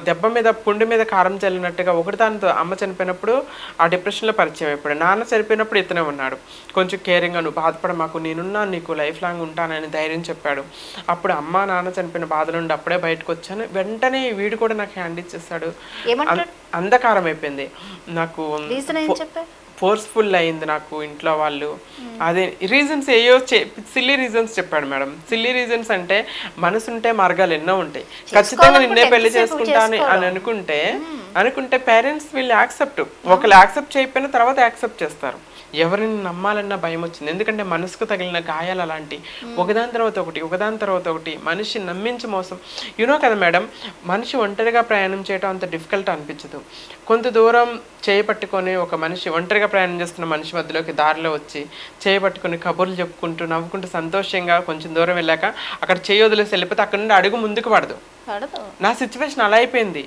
దెబ్బ మీద పుండు మీద కారం చల్లినట్టుగా ఒకటి దానితో అమ్మ చనిపోయినప్పుడు ఆ డిప్రెషన్లో పరిచయం అయిపోయాడు. నాన్న చనిపోయినప్పుడు ఇతనే ఉన్నాడు, కొంచెం కేరింగ్గా నువ్వు బాధపడ మాకు, నేనున్నా నీకు లైఫ్ లాంగ్ ఉంటానని ధైర్యం చెప్పాడు. అప్పుడు అమ్మ నాన్న చనిపోయిన బాధలో ఉండి అప్పుడే బయటకు వచ్చాను. వెంటనే వీడు కూడా నాకు హ్యాండ్ ఇచ్చేస్తాడు. అంధకారం అయిపోయింది నాకు, ఫోర్స్ఫుల్ అయింది నాకు ఇంట్లో వాళ్ళు. అదే రీజన్స్ ఏయో సిల్లీ రీజన్స్ చెప్పాడు మేడం. సిల్లీ రీజన్స్ అంటే మనసుంటే మార్గాలు ఎన్నో ఉంటాయి. ఖచ్చితంగా నిన్నే పెళ్లి చేసుకుంటాను అని అనుకుంటే పేరెంట్స్ వీళ్ళు యాక్సెప్ట్, ఒకళ్ళు యాక్సెప్ట్ చేయకపోయిన తర్వాత యాక్సెప్ట్ చేస్తారు. ఎవరిని నమ్మాలన్నా భయం వచ్చింది, ఎందుకంటే మనసుకు తగిలిన గాయాలు అలాంటి ఒకదాని తర్వాత ఒకటి మనిషి నమ్మించి మోసం. యూనో కదా మేడం, మనిషి ఒంటరిగా ప్రయాణం చేయడం అంత డిఫికల్ట్ అనిపించదు. కొంత దూరం చేయబట్టుకొని ఒక మనిషి ఒంటరిగా ప్రయాణం చేస్తున్న మనిషి మధ్యలోకి దారిలో వచ్చి చేయబట్టుకొని కబుర్లు చెప్పుకుంటూ నవ్వుకుంటూ సంతోషంగా కొంచెం దూరం వెళ్ళాక అక్కడ చేయి వదిలేసి వెళ్ళిపోతే అక్కడ నుండి అడుగు ముందుకు పడదు. నా సిచ్యువేషన్ అలా అయిపోయింది.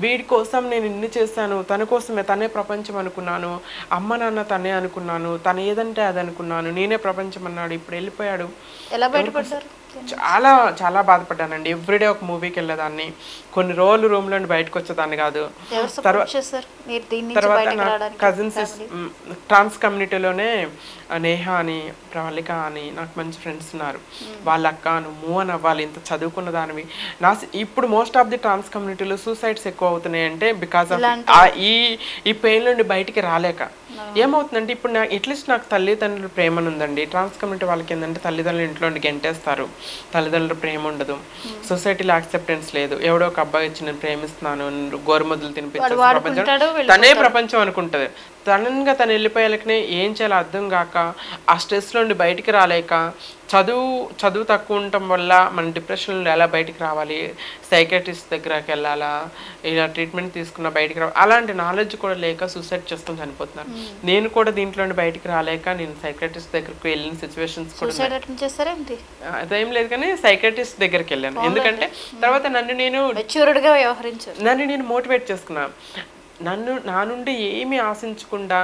వీడి కోసం నేను ఇన్ని చేశాను, తన కోసమే, తనే ప్రపంచం అనుకున్నాను, అమ్మ నాన్న తనే అనుకున్నాను, తను ఏదంటే అది అనుకున్నాను, నేనే ప్రపంచం అన్నాడు, ఇప్పుడు వెళ్ళిపోయాడు. చాలా చాలా బాధపడ్డానండి. ఎవ్రీడే ఒక మూవీకి వెళ్ళేదాన్ని, కొన్ని రోజులు రూమ్లో బయటకు వచ్చేదాన్ని కాదు. తర్వాత నా కజిన్స్ ట్రాన్స్ కమ్యూనిటీలోనే నేహ అని ప్రవళిక అని నాకు మంచి ఫ్రెండ్స్ ఉన్నారు. వాళ్ళ అక్క నువ్వు మూవ్ అని అవ్వాలి, ఇంత చదువుకున్న దానివి. ఇప్పుడు మోస్ట్ ఆఫ్ ది ట్రాన్స్ కమ్యూనిటీలో సూసైడ్స్ ఎక్కువ అవుతున్నాయి అంటే బికాస్ ఆఫ్ ఈ పెయిన్ నుండి బయటికి రాలేక. ఏమవుతుందంటే ఇప్పుడు అట్లీస్ట్ నాకు తల్లిదండ్రుల ప్రేమ ఉందండి. ట్రాన్స్ కమ్యూనిటీ వాళ్ళకి ఏంటంటే తల్లిదండ్రులు ఇంట్లో గెంటేస్తారు, తల్లిదండ్రుల ప్రేమ ఉండదు, సొసైటీలో యాక్సెప్టెన్స్ లేదు. ఎవడో ఒక అబ్బాయి వచ్చి నేను ప్రేమిస్తున్నాను, గోరుముద్దలు తినిపించారు, తనే ప్రపంచం అనుకుంటది. తనంగా తను వెళ్ళిపోయాలకనే ఏం చేయాలో అర్థం కాక, ఆ స్ట్రెస్లో నుండి బయటికి రాలేక, చదువు తక్కువ ఉండటం వల్ల మన డిప్రెషన్లో ఎలా బయటికి రావాలి, సైకాట్రిస్ట్ దగ్గరకు వెళ్ళాలా, ఇలా ట్రీట్మెంట్ తీసుకున్న బయటికి రావాలి, అలాంటి నాలెడ్జ్ కూడా లేక సూసైడ్ చేసుకొని చనిపోతున్నారు. నేను కూడా దీంట్లో బయటికి రాలేక నేను సైకాట్రిస్ట్ దగ్గరికి వెళ్ళిన సిచ్యువేషన్స్ కూడా అదేం లేదు, కానీ సైకాట్రిస్ట్ దగ్గరికి వెళ్ళాను. ఎందుకంటే తర్వాత నన్ను నేను మోటివేట్ చేసుకున్నాను. నా నుండి ఏమీ ఆశించకుండా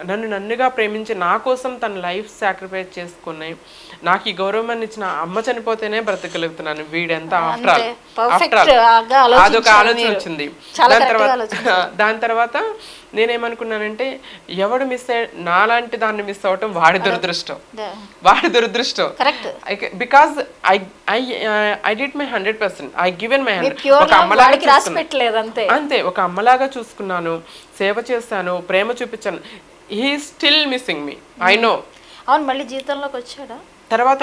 నన్నుగా ప్రేమించి నా కోసం తన లైఫ్ సాక్రిఫైస్ చేసుకుని నాకు ఈ గౌరవాన్ని ఇచ్చిన అమ్మ చనిపోతేనే బ్రతకగలుగుతున్నాను. వీడెంత అదొక ఆలోచన వచ్చింది. దాని తర్వాత నేనేమనుకున్నానంటే ఎవడు మిస్ నాలాంటి దాన్ని మిస్ అవటం వాడి దురదృష్టం. Because I did my 100%, I given my 100%. ఒక అమ్మలాగా చూసుకున్నాను, సేవ చేశాను, ప్రేమ చూపించాను. He still missing me, I know. అవును, మళ్ళీ జీవితంలోకి వచ్చాడా? తర్వాత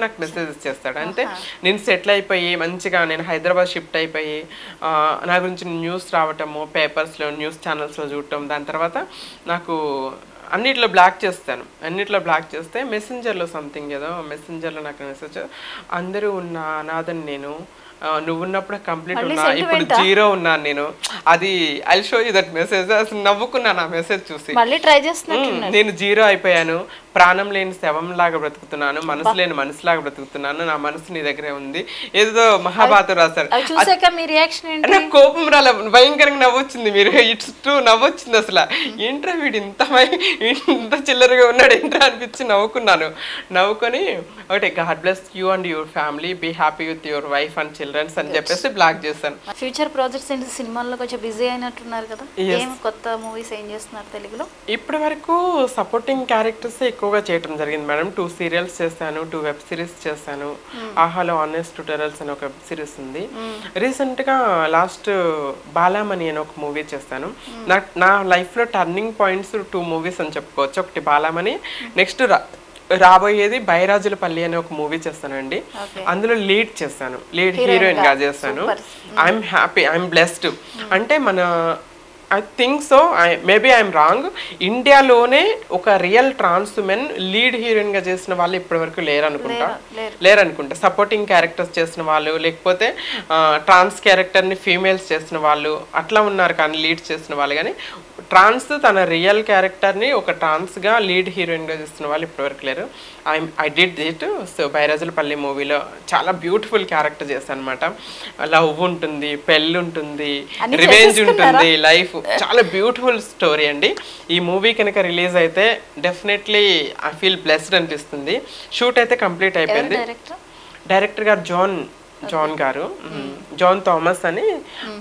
నాకు మెసేజెస్ చేస్తాడు. అంటే నేను సెటిల్ అయిపోయి మంచిగా నేను హైదరాబాద్ షిఫ్ట్ అయిపోయి నా గురించి న్యూస్ రావటము, పేపర్స్లో న్యూస్ ఛానల్స్లో చూడటం. దాని తర్వాత నాకు అన్నిట్లో బ్లాక్ చేస్తే మెసెంజర్లో సంథింగ్ ఏదో మెసెంజర్లో నాకు మెసేజ్, అందరూ ఉన్న అనాథని నేను, నువ్వు ఉన్నప్పుడు కంప్లీట్ ఉన్నా, ఇప్పుడు జీరో ఉన్నాను నేను. అది I show you that message. అసలు నవ్వుకున్నాను ఆ మెసేజ్ చూసి. నేను జీరో అయిపోయాను, ప్రాణం లేని శవం లాగా బ్రతుకుతున్నాను, మనసు లేని మనిషిలాగా బ్రతుకుతున్నాను, నా మనసు నీ దగ్గరే ఉంది, ఏదో మహాభారతం రాశారు. నాకు కోపం రాలే, భయంకరంగా నవ్వొచ్చింది. మీరు ఇట్స్ ట్రూ, నవ్వొచ్చింది. అసలు ఏంట్రా వీడు ఇంత చిల్లరగా ఉన్నాడు ఏంట్రా అనిపించి నవ్వుకొని ఒకటి God bless you and your family, be happy with your wife and childrens అని చెప్పేసి బ్లాక్ చేశాను. ఫ్యూచర్ ప్రాజెక్ట్స్ ఏంటి? సినిమాల్లో కొంచెం బిజీ అయినట్టున్నారు కదా, ఏం కొత్త మూవీస్ ఏం చేస్తున్నారు తెలుగులో? ఇప్పటి వరకు సపోర్టింగ్ క్యారెక్టర్స్ ఎక్కువగా చేయడం జరిగింది మేడం. 2 సీరియల్స్ చేశాను, 2 వెబ్ సిరీస్ చేశాను. ఆహాలో ఆనెస్ట్ ట్యూటోరియల్స్ అని ఒక వెబ్ సిరీస్ ఉంది. రీసెంట్ గా లాస్ట్ బాలామణి అని ఒక మూవీ చేశాను. నా లైఫ్ లో టర్నింగ్ పాయింట్స్ 2 మూవీస్ అని చెప్పుకోవచ్చు. ఒకటి బాలామణి, నెక్స్ట్ రాబోయేది బైరాజులపల్లి అనే ఒక మూవీ చేస్తానండి. అందులో లీడ్ చేస్తాను, లీడ్ హీరోయిన్ గా చేస్తాను. I'm happy, I'm blessed. అంటే మన I think so, maybe I'm wrong, ఇండియాలోనే ఒక real trans women lead heroine గా చేసిన వాళ్ళు ఇప్పటి వరకు లేరనుకుంటా. సపోర్టింగ్ క్యారెక్టర్స్ చేసిన వాళ్ళు, లేకపోతే ట్రాన్స్ క్యారెక్టర్ని ఫీమేల్స్ చేసిన వాళ్ళు అట్లా ఉన్నారు, కానీ లీడ్ చేసిన వాళ్ళు. కానీ ట్రాన్స్ తన రియల్ క్యారెక్టర్ని ఒక ట్రాన్స్గా లీడ్ హీరోయిన్గా చేస్తున్న వాళ్ళు ఇప్పటివరకు లేరు. I did it. సో బైరాజులపల్లి మూవీలో చాలా బ్యూటిఫుల్ క్యారెక్టర్ చేశాను అనమాట. లవ్ ఉంటుంది, పెళ్ళి ఉంటుంది, రివెంజ్ ఉంటుంది, లైఫ్ చాలా బ్యూటిఫుల్ స్టోరీ అండి. ఈ మూవీ కనుక రిలీజ్ అయితే డెఫినెట్లీ ఐ ఫీల్ బ్లెస్డ్ అనిపిస్తుంది. షూట్ అయితే కంప్లీట్ అయిపోయింది. డైరెక్టర్ గారు జాన్ గారు, జాన్ థామస్ అని.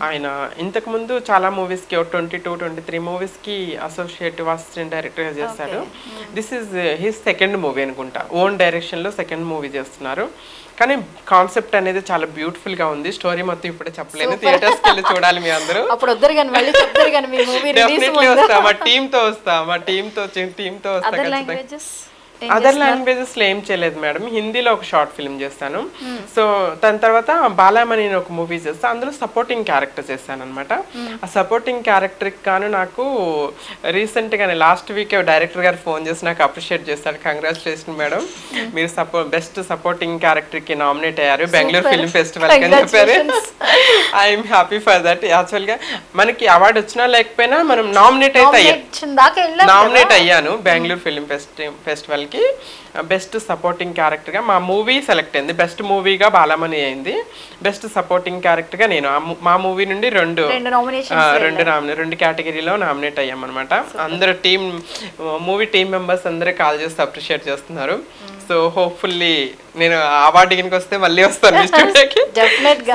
ఆయన ఇంతకుముందు చాలా మూవీస్కి 22-23 మూవీస్కి అసోసియేటివ్ అసిస్టెంట్ డైరెక్టర్గా చేశాడు. This is his second movie అనుకుంటా, ఓన్ డైరెక్షన్లో సెకండ్ మూవీ చేస్తున్నారు. కానీ కాన్సెప్ట్ అనేది చాలా బ్యూటిఫుల్ గా ఉంది. స్టోరీ మొత్తం ఇప్పుడే చెప్పలేను, థియేటర్స్ కి వెళ్ళి చూడాలి మీ అందరూ. డెఫినెట్లీ వస్తా, మా టీమ్ తో వస్తా ఖచ్చితంగా. అదర్ లాంగ్వేజెస్ లో ఏం చేయలేదు మేడం, హిందీలో ఒక షార్ట్ ఫిల్మ్ చేస్తాను. సో దాని తర్వాత బాలామణి అని ఒక మూవీ చేస్తాను, అందులో సపోర్టింగ్ క్యారెక్టర్ చేస్తాను అనమాట. ఆ సపోర్టింగ్ క్యారెక్టర్కి కాను నాకు రీసెంట్గానే లాస్ట్ వీక్ డైరెక్టర్ గారు ఫోన్ చేసి నాకు అప్రిషియేట్ చేస్తాడు. కంగ్రాచులేషన్ మేడం, మీరు బెస్ట్ సపోర్టింగ్ క్యారెక్టర్కి నామినేట్ అయ్యారు బెంగళూరు ఫిల్మ్ ఫెస్టివల్ అని చెప్పారు. I'm happy for that. యాక్చువల్గా మనకి అవార్డు వచ్చినా లేకపోయినా మనం నామినేట్ అయ్యాను బెంగళూరు ఫిల్మ్ ఫెస్టివల్ కి. బెస్ట్ సపోర్టింగ్ క్యారెక్టర్ గా మా మూవీ సెలెక్ట్ అయింది, బెస్ట్ మూవీగా బాలమణి అయింది, బెస్ట్ సపోర్టింగ్ క్యారెక్టర్ గా నేను మా మూవీ నుండి రెండు కేటగిరీలో నామినేట్ అయ్యాం అనమాట. అందరు మూవీ టీమ్ మెంబర్స్ అందరూ కాల్ చేసి అప్రిషియేట్ చేస్తున్నారు. సో హోప్ఫుల్లీ నేను అవార్డు కిందకి వస్తే మళ్ళీ వస్తాను స్టూడియోకి.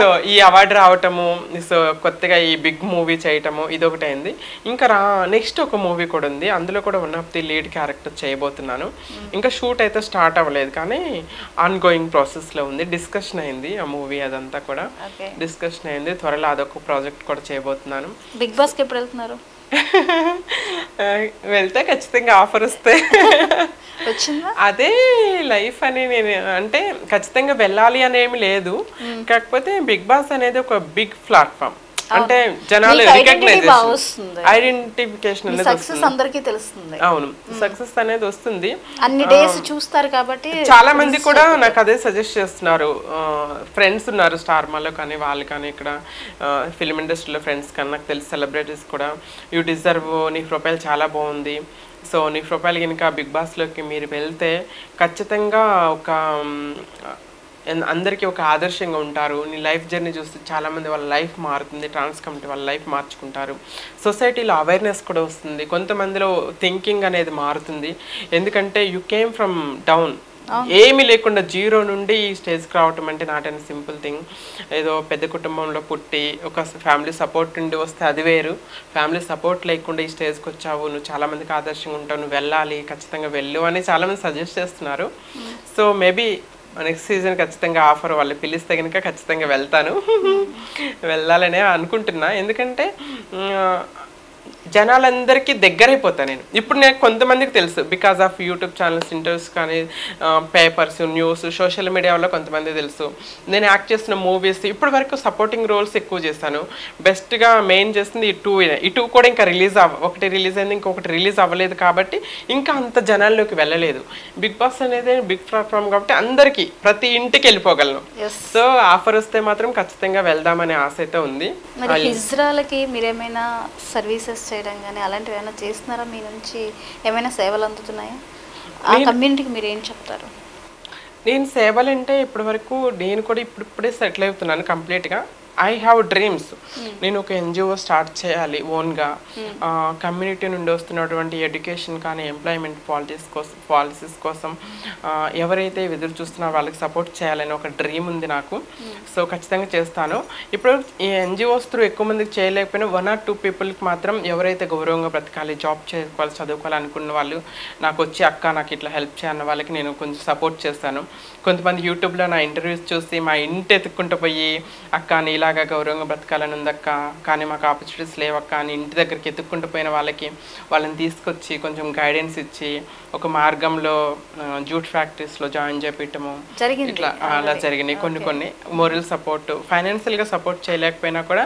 సో ఈ అవార్డు రావటము, సో కొత్తగా ఈ బిగ్ మూవీ చేయటము ఇదొకటి అయింది. ఇంకా నెక్స్ట్ ఒక మూవీ కూడా ఉంది, అందులో కూడా one of the lead character చేయబోతున్నాను. ఇంకా షూట్ అయితే స్టార్ట్ అవ్వలేదు, కానీ ఆన్ గోయింగ్ ప్రాసెస్లో ఉంది. డిస్కషన్ అయింది ఆ మూవీ, అదంతా కూడా డిస్కషన్ అయింది. త్వరలో అదొక ప్రాజెక్ట్ కూడా చేయబోతున్నాను. బిగ్ బాస్కి ఎప్పుడు వెళ్తున్నారు? వెళ్తే ఖచ్చితంగా ఆఫర్ వస్తే అదే లైఫ్ అని నేను అంటే ఖచ్చితంగా వెళ్ళాలి అనేమి లేదు. కాకపోతే బిగ్ బాస్ అనేది ఒక బిగ్ ప్లాట్ఫామ్, అంటే జనాలు ఐడెంటిఫికేషన్ అనేది వస్తుంది. అవును, సక్సెస్ అనేది వస్తుంది. అన్ని డేస్ చూస్తారు కాబట్టి చాలా మంది కూడా నాకు అదే సజెస్ట్ చేస్తున్నారు. ఫ్రెండ్స్ ఉన్నారు స్టార్ మాలో కానీ వాళ్ళు కానీ, ఇక్కడ ఫిల్మ్ ఇండస్ట్రీలో ఫ్రెండ్స్ కానీ నాకు తెలిసి సెలబ్రిటీస్ కూడా, యూ డిజర్వ్, నీ ప్రొఫైల్ చాలా బాగుంది, సో నీ ప్రొఫైల్ కనుక బిగ్ బాస్లోకి మీరు వెళ్తే ఖచ్చితంగా ఒక అందరికీ ఒక ఆదర్శంగా ఉంటారు, నీ లైఫ్ జర్నీ చూస్తే చాలామంది వాళ్ళ లైఫ్ మారుతుంది, ట్రాన్స్ కమిటీ వాళ్ళ లైఫ్ మార్చుకుంటారు, సొసైటీలో అవేర్నెస్ కూడా వస్తుంది, కొంతమందిలో థింకింగ్ అనేది మారుతుంది. ఎందుకంటే యూ కేమ్ ఫ్రమ్ డౌన్, ఏమీ లేకుండా జీరో నుండి ఈ స్టేజ్కి రావటం అంటే నాట్ అండ్ సింపుల్ థింగ్. ఏదో పెద్ద కుటుంబంలో పుట్టి ఒక ఫ్యామిలీ సపోర్ట్ నుండి వస్తే అది వేరు, ఫ్యామిలీ సపోర్ట్ లేకుండా ఈ స్టేజ్కి వచ్చావు, నువ్వు చాలామందికి ఆదర్శంగా ఉంటావు, నువ్వు వెళ్ళాలి, ఖచ్చితంగా వెళ్ళు అని చాలామంది సజెస్ట్ చేస్తున్నారు. సో మేబీ నెక్స్ట్ సీజన్ ఖచ్చితంగా ఆఫర్ వాళ్ళు పిలిస్తే కనుక ఖచ్చితంగా వెళ్తాను. వెళ్ళాలనే అనుకుంటున్నా, ఎందుకంటే జనాలందరికీ దగ్గరైపోతాను నేను. ఇప్పుడు నేను కొంతమందికి తెలుసు because of YouTube channels, interviews కానీ, పేపర్స్, న్యూస్, సోషల్ మీడియా వల్ల కొంతమంది తెలుసు. నేను యాక్ట్ చేసిన మూవీస్ ఇప్పటి వరకు సపోర్టింగ్ రోల్స్ ఎక్కువ చేశాను. బెస్ట్గా మెయిన్ చేస్తుంది ఈ టూ కూడా ఇంకా ఒకటి రిలీజ్ అయింది, ఇంకొకటి రిలీజ్ అవ్వలేదు కాబట్టి ఇంకా అంత జనాల్లోకి వెళ్ళలేదు. బిగ్ బాస్ అనేది బిగ్ ప్లాట్ఫామ్ కాబట్టి అందరికీ ప్రతి ఇంటికి వెళ్ళిపోగలను. సో ఆఫర్ వస్తే మాత్రం ఖచ్చితంగా వెళ్దామనే ఆశ అయితే ఉంది. ఇజ్రాయల్కి మీరేమైనా సర్వీసెస్ చేయడం కానీ అలాంటివి ఏమైనా చేస్తున్నారా? మీ నుంచి ఏమైనా సేవలు అందుతున్నాయా? ఆ కమ్యూనిటీకి మీరు ఏం చెప్తారు? నేను సేవలు అంటే ఇప్పటి వరకు నేను కూడా ఇప్పుడే సెటిల్ అవుతున్నాను కంప్లీట్గా. I have dreams. నేను ఒక ఎన్జిఓ స్టార్ట్ చేయాలి ఓన్గా, కమ్యూనిటీ నుండి వస్తున్నటువంటి ఎడ్యుకేషన్ కానీ, ఎంప్లాయ్మెంట్ పాలసీస్ కోసం ఎవరైతే ఎదురు చూస్తున్నారో వాళ్ళకి సపోర్ట్ చేయాలని ఒక డ్రీమ్ ఉంది నాకు. సో ఖచ్చితంగా చేస్తాను. ఇప్పుడు ఈ ఎన్జిఓస్ త్రూ ఎక్కువ మందికి చేయలేకపోయినా 1 or 2 పీపుల్కి మాత్రం ఎవరైతే గౌరవంగా బ్రతకాలి, జాబ్ చేసుకోవాలి, చదువుకోవాలి అనుకున్న వాళ్ళు నాకు వచ్చి అక్క నాకు ఇట్లా హెల్ప్ చేయన్న వాళ్ళకి నేను కొంచెం సపోర్ట్ చేస్తాను. కొంతమంది యూట్యూబ్లో నా ఇంటర్వ్యూస్ చూసి మా ఇంటి ఎత్తుక్కుంటూ పోయి అక్క నీ మీలాగా గౌరవంగా బ్రతకాలని ఉందక్క, కానీ మాకు ఆపర్చునిటీస్ లేవక్క అని ఇంటి దగ్గరికి ఎత్తుక్కుంటూ పోయిన వాళ్ళకి వాళ్ళని తీసుకొచ్చి కొంచెం గైడెన్స్ ఇచ్చి ఒక మార్గంలో జూట్ ఫ్యాక్టరీస్లో జాయిన్ చేపించటము ఇట్లా అలా జరిగినాయి. కొన్ని మోరల్ సపోర్ట్, ఫైనాన్షియల్గా సపోర్ట్ చేయలేకపోయినా కూడా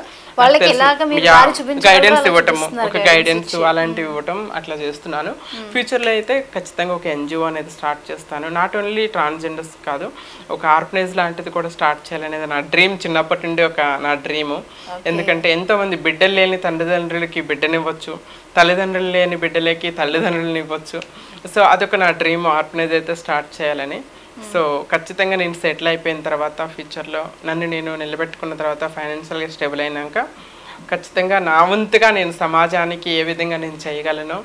గైడెన్స్ ఇవ్వటము, ఒక గైడెన్స్ అలాంటివి ఇవ్వటం అట్లా చేస్తున్నాను. ఫ్యూచర్లో అయితే ఖచ్చితంగా ఒక ఎన్జిఓ అనేది స్టార్ట్ చేస్తాను. నాట్ ఓన్లీ ట్రాన్స్జెండర్స్ కాదు, ఒక ఆర్ఫనేజ్ లాంటిది కూడా స్టార్ట్ చేయాలనేది నా డ్రీమ్, చిన్నప్పటి నుండి నా డ్రీము. ఎందుకంటే ఎంతోమంది బిడ్డలు లేని తల్లిదండ్రులకి బిడ్డనివ్వచ్చు, తల్లిదండ్రులు లేని బిడ్డలకి తల్లిదండ్రులని ఇవ్వచ్చు. సో అదొక నా డ్రీమ్, ఆర్ఫనేజ్ అయితే స్టార్ట్ చేయాలని. సో ఖచ్చితంగా నేను సెటిల్ అయిపోయిన తర్వాత ఫ్యూచర్లో నన్ను నేను నిలబెట్టుకున్న తర్వాత ఫైనాన్షియల్గా స్టేబుల్ అయినాక ఖచ్చితంగా నా వంతుగా నేను సమాజానికి ఏ విధంగా నేను చేయగలను,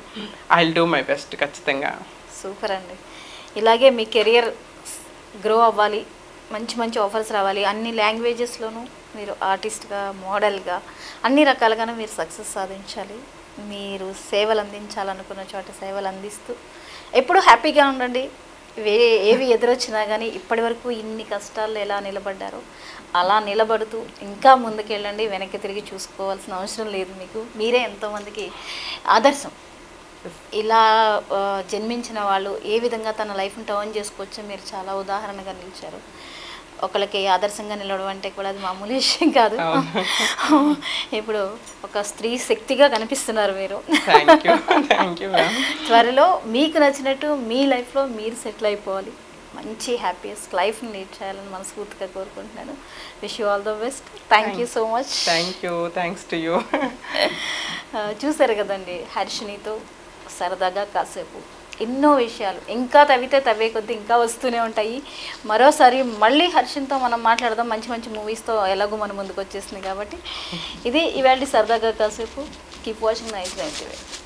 I will do my best ఖచ్చితంగా. సూపర్ అండి. ఇలాగే మీ కెరియర్ గ్రో అవ్వాలి, మంచి మంచి ఆఫర్స్ రావాలి, అన్ని లాంగ్వేజెస్లోనూ మీరు ఆర్టిస్ట్గా, మోడల్గా అన్ని రకాలుగానే మీరు సక్సెస్ సాధించాలి. మీరు సేవలు అందించాలనుకున్న చోట సేవలు అందిస్తూ ఎప్పుడూ హ్యాపీగా ఉండండి. ఏవి ఎదురొచ్చినా కానీ ఇప్పటి వరకు ఇన్ని కష్టాల్లో ఎలా నిలబడ్డారో అలా నిలబడుతూ ఇంకా ముందుకెళ్ళండి. వెనక్కి తిరిగి చూసుకోవాల్సిన అవసరం లేదు మీకు. మీరే ఎంతోమందికి ఆదర్శం. ఇలా జన్మించిన వాళ్ళు ఏ విధంగా తన లైఫ్ని టర్న్ చేసుకోవచ్చో మీరు చాలా ఉదాహరణగా నిలిచారు. ఒకరికి ఆదర్శంగా నిలవడం అంటే కూడా అది మామూలు విషయం కాదు. ఇప్పుడు ఒక స్త్రీ శక్తిగా కనిపిస్తున్నారు మీరు. త్వరలో మీకు నచ్చినట్టు మీ లైఫ్లో మీరు సెటిల్ అయిపోవాలి, మంచి హ్యాపీయెస్ట్ లైఫ్ని లీడ్ చేయాలని మనస్ఫూర్తిగా కోరుకుంటున్నాను. Wish you all the best. Thank you so much. Thanks to you. చూసారు కదండి, హర్షినితో సరదాగా కాసేపు ఎన్నో విషయాలు ఇంకా తవ్వే కొద్దీ ఇంకా వస్తూనే ఉంటాయి. మరోసారి మళ్ళీ హర్షిన్తో మనం మాట్లాడదాం. మంచి మంచి మూవీస్తో ఎలాగో మన ముందుకు వచ్చేసింది కాబట్టి ఇది ఇవాళ సరదాగా కాసేపు. Keep watching nice TV.